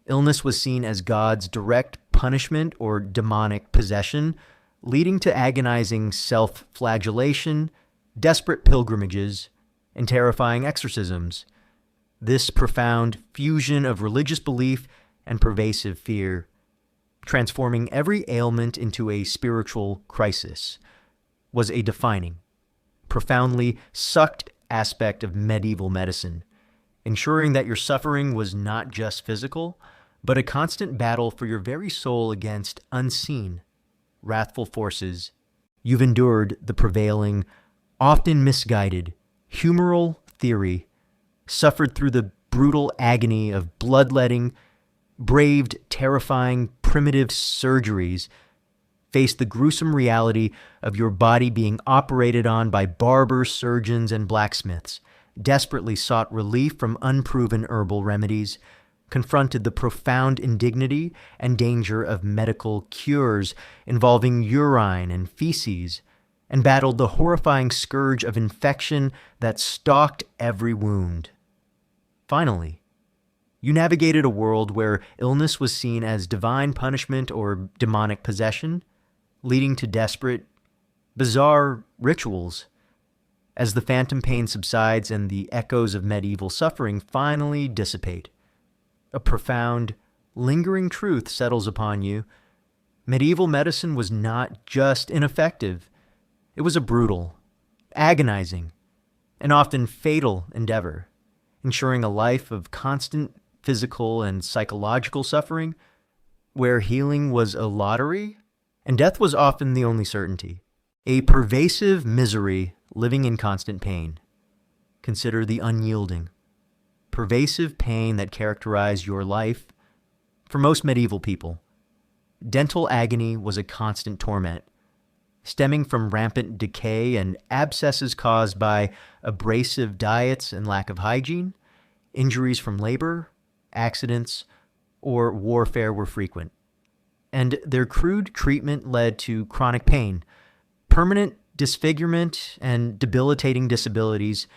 Illness was seen as God's direct punishment or demonic possession, leading to agonizing self-flagellation, desperate pilgrimages, and terrifying exorcisms. This profound fusion of religious belief and pervasive fear, transforming every ailment into a spiritual crisis, was a defining, profoundly sucked aspect of medieval medicine, ensuring that your suffering was not just physical, but a constant battle for your very soul against unseen, wrathful forces. You've endured the prevailing, often misguided, humoral theory, suffered through the brutal agony of bloodletting, braved terrifying primitive surgeries, faced the gruesome reality of your body being operated on by barbers, surgeons, and blacksmiths, desperately sought relief from unproven herbal remedies, confronted the profound indignity and danger of medical cures involving urine and feces, and battled the horrifying scourge of infection that stalked every wound. Finally, you navigated a world where illness was seen as divine punishment or demonic possession, leading to desperate, bizarre rituals. As the phantom pain subsides and the echoes of medieval suffering finally dissipate, a profound, lingering truth settles upon you. Medieval medicine was not just ineffective. It was a brutal, agonizing, and often fatal endeavor, ensuring a life of constant physical and psychological suffering, where healing was a lottery and death was often the only certainty. A pervasive misery living in constant pain. Consider the unyielding, pervasive pain that characterized your life. For most medieval people, dental agony was a constant torment, stemming from rampant decay and abscesses caused by abrasive diets and lack of hygiene. Injuries from labor, accidents, or warfare were frequent, and their crude treatment led to chronic pain, permanent disfigurement, and debilitating disabilities.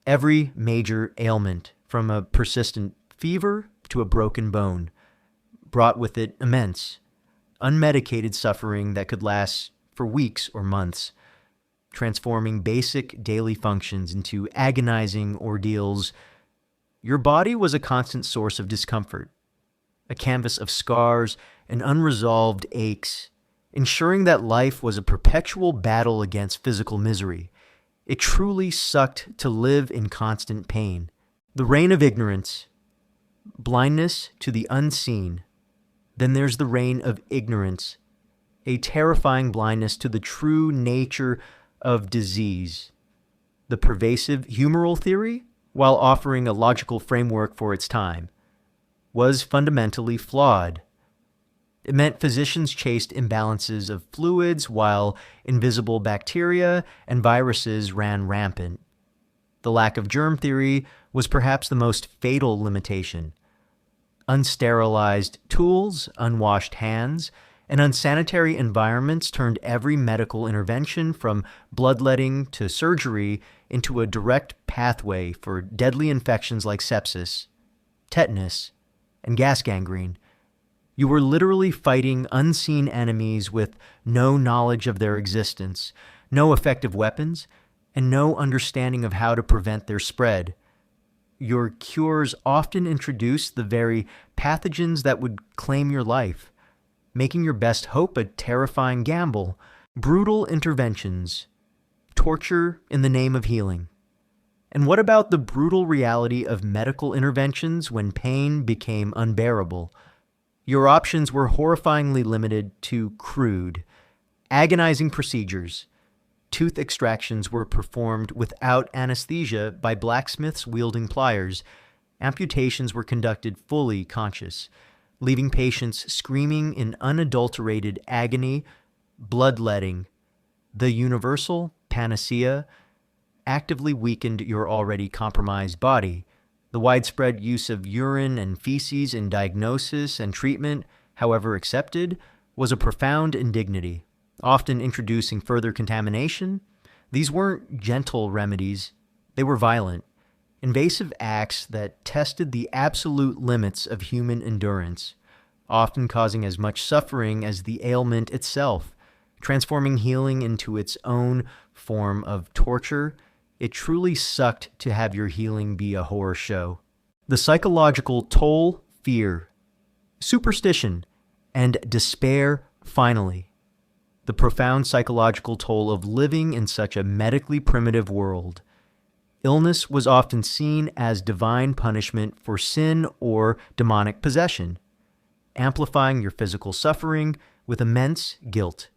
Every major ailment, from a persistent fever to a broken bone, brought with it immense, unmedicated suffering that could last for weeks or months, transforming basic daily functions into agonizing ordeals. Your body was a constant source of discomfort, a canvas of scars and unresolved aches, ensuring that life was a perpetual battle against physical misery. It truly sucked to live in constant pain. The reign of ignorance, blindness to the unseen. Then there's the reign of ignorance, a terrifying blindness to the true nature of disease. The pervasive humoral theory, while offering a logical framework for its time, was fundamentally flawed. It meant physicians chased imbalances of fluids while invisible bacteria and viruses ran rampant. The lack of germ theory was perhaps the most fatal limitation. Unsterilized tools, unwashed hands, and unsanitary environments turned every medical intervention from bloodletting to surgery into a direct pathway for deadly infections like sepsis, tetanus, and gas gangrene. You were literally fighting unseen enemies with no knowledge of their existence, no effective weapons, and no understanding of how to prevent their spread. Your cures often introduced the very pathogens that would claim your life, making your best hope a terrifying gamble. Brutal interventions, torture in the name of healing. And what about the brutal reality of medical interventions when pain became unbearable? Your options were horrifyingly limited to crude, agonizing procedures. Tooth extractions were performed without anesthesia by blacksmiths wielding pliers. Amputations were conducted fully conscious, leaving patients screaming in unadulterated agony. Bloodletting, the universal panacea, actively weakened your already compromised body. The widespread use of urine and feces in diagnosis and treatment, however accepted, was a profound indignity, often introducing further contamination. These weren't gentle remedies, they were violent, invasive acts that tested the absolute limits of human endurance, often causing as much suffering as the ailment itself, transforming healing into its own form of torture. It truly sucked to have your healing be a horror show. The psychological toll, fear, superstition, and despair, finally. The profound psychological toll of living in such a medically primitive world. Illness was often seen as divine punishment for sin or demonic possession, amplifying your physical suffering with immense guilt,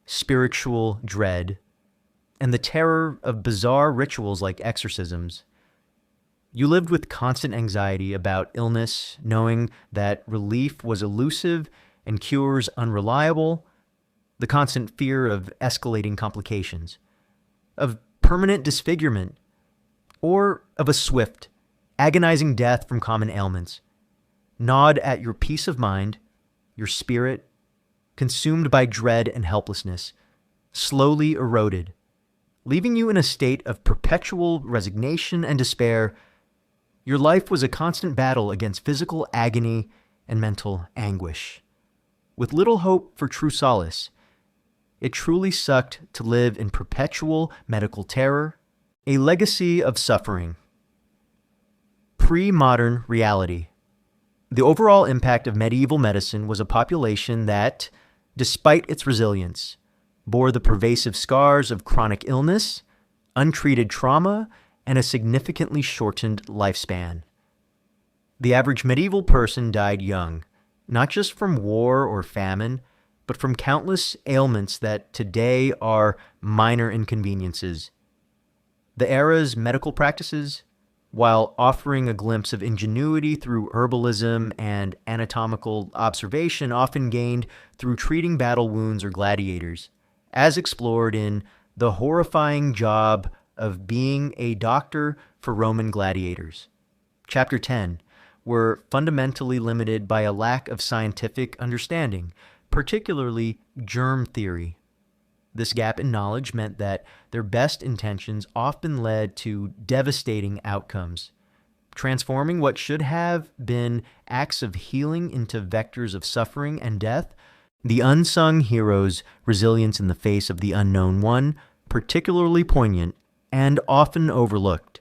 spiritual dread, and the terror of bizarre rituals like exorcisms. You lived with constant anxiety about illness, knowing that relief was elusive and cures unreliable, the constant fear of escalating complications, of permanent disfigurement, or of a swift, agonizing death from common ailments, gnawed at your peace of mind, your spirit, consumed by dread and helplessness, slowly eroded, leaving you in a state of perpetual resignation and despair. Your life was a constant battle against physical agony and mental anguish, with little hope for true solace. It truly sucked to live in perpetual medical terror, a legacy of suffering. Pre-modern reality. The overall impact of medieval medicine was a population that, despite its resilience, bore the pervasive scars of chronic illness, untreated trauma, and a significantly shortened lifespan. The average medieval person died young, not just from war or famine, but from countless ailments that today are minor inconveniences. The era's medical practices, while offering a glimpse of ingenuity through herbalism and anatomical observation, often gained through treating battle wounds or gladiators, as explored in The Horrifying Job of Being a Doctor for Roman Gladiators. Chapter 10, were fundamentally limited by a lack of scientific understanding, particularly germ theory. This gap in knowledge meant that their best intentions often led to devastating outcomes, transforming what should have been acts of healing into vectors of suffering and death. The unsung hero's resilience in the face of the unknown one, particularly poignant and often overlooked.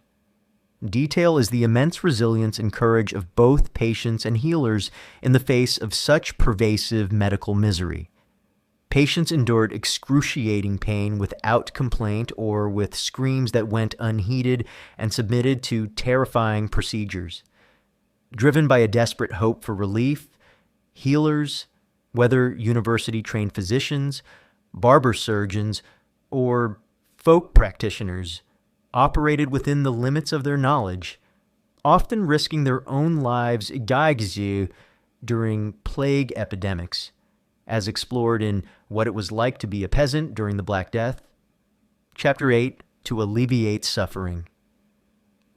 Detail is the immense resilience and courage of both patients and healers in the face of such pervasive medical misery. Patients endured excruciating pain without complaint or with screams that went unheeded and submitted to terrifying procedures. Driven by a desperate hope for relief, healers, whether university-trained physicians, barber surgeons, or folk practitioners, operated within the limits of their knowledge, often risking their own lives during plague epidemics, as explored in What It Was Like to Be a Peasant During the Black Death. Chapter 8, To Alleviate Suffering.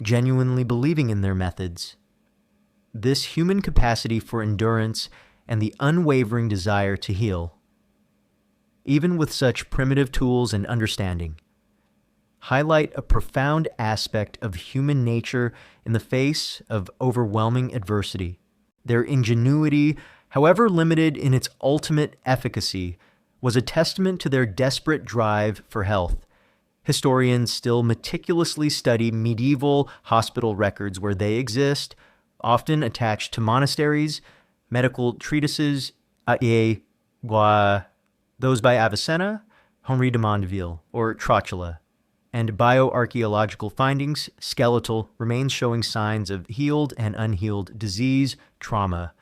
Genuinely believing in their methods. This human capacity for endurance and the unwavering desire to heal, even with such primitive tools and understanding, highlight a profound aspect of human nature in the face of overwhelming adversity. Their ingenuity, however limited in its ultimate efficacy, was a testament to their desperate drive for health. Historians still meticulously study medieval hospital records where they exist, often attached to monasteries, medical treatises, those by Avicenna, Henri de Mondeville, or Trotula, and bioarchaeological findings, skeletal remains showing signs of healed and unhealed disease, trauma,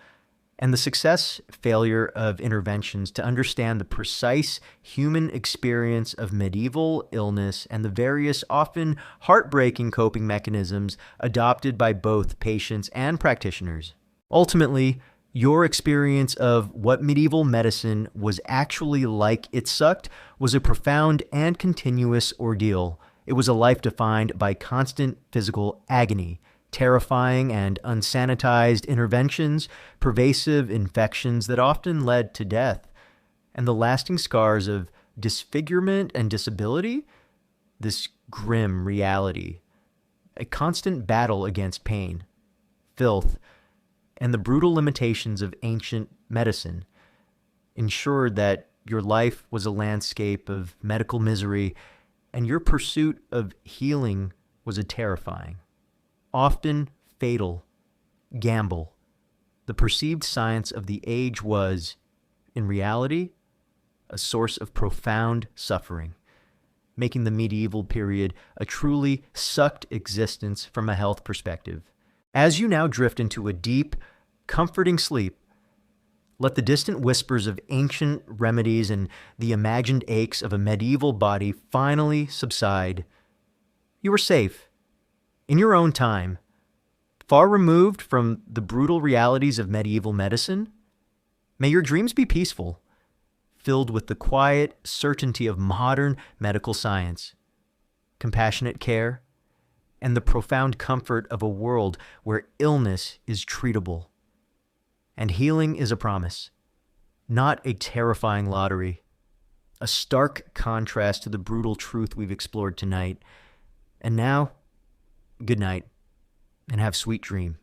and the failure of interventions to understand the precise human experience of medieval illness and the various, often heartbreaking coping mechanisms adopted by both patients and practitioners. Ultimately, your experience of what medieval medicine was actually like it sucked was a profound and continuous ordeal. It was a life defined by constant physical agony, terrifying and unsanitized interventions, pervasive infections that often led to death, and the lasting scars of disfigurement and disability, this grim reality, a constant battle against pain, filth, and the brutal limitations of ancient medicine ensured that your life was a landscape of medical misery and your pursuit of healing was a terrifying, often fatal, gamble. The perceived science of the age was, in reality, a source of profound suffering, making the medieval period a truly sucked existence from a health perspective. As you now drift into a deep, comforting sleep, let the distant whispers of ancient remedies and the imagined aches of a medieval body finally subside. You are safe, in your own time, far removed from the brutal realities of medieval medicine. May your dreams be peaceful, filled with the quiet certainty of modern medical science, compassionate care, and the profound comfort of a world where illness is treatable and healing is a promise, not a terrifying lottery. A stark contrast to the brutal truth we've explored tonight. And now, good night, and have sweet dreams.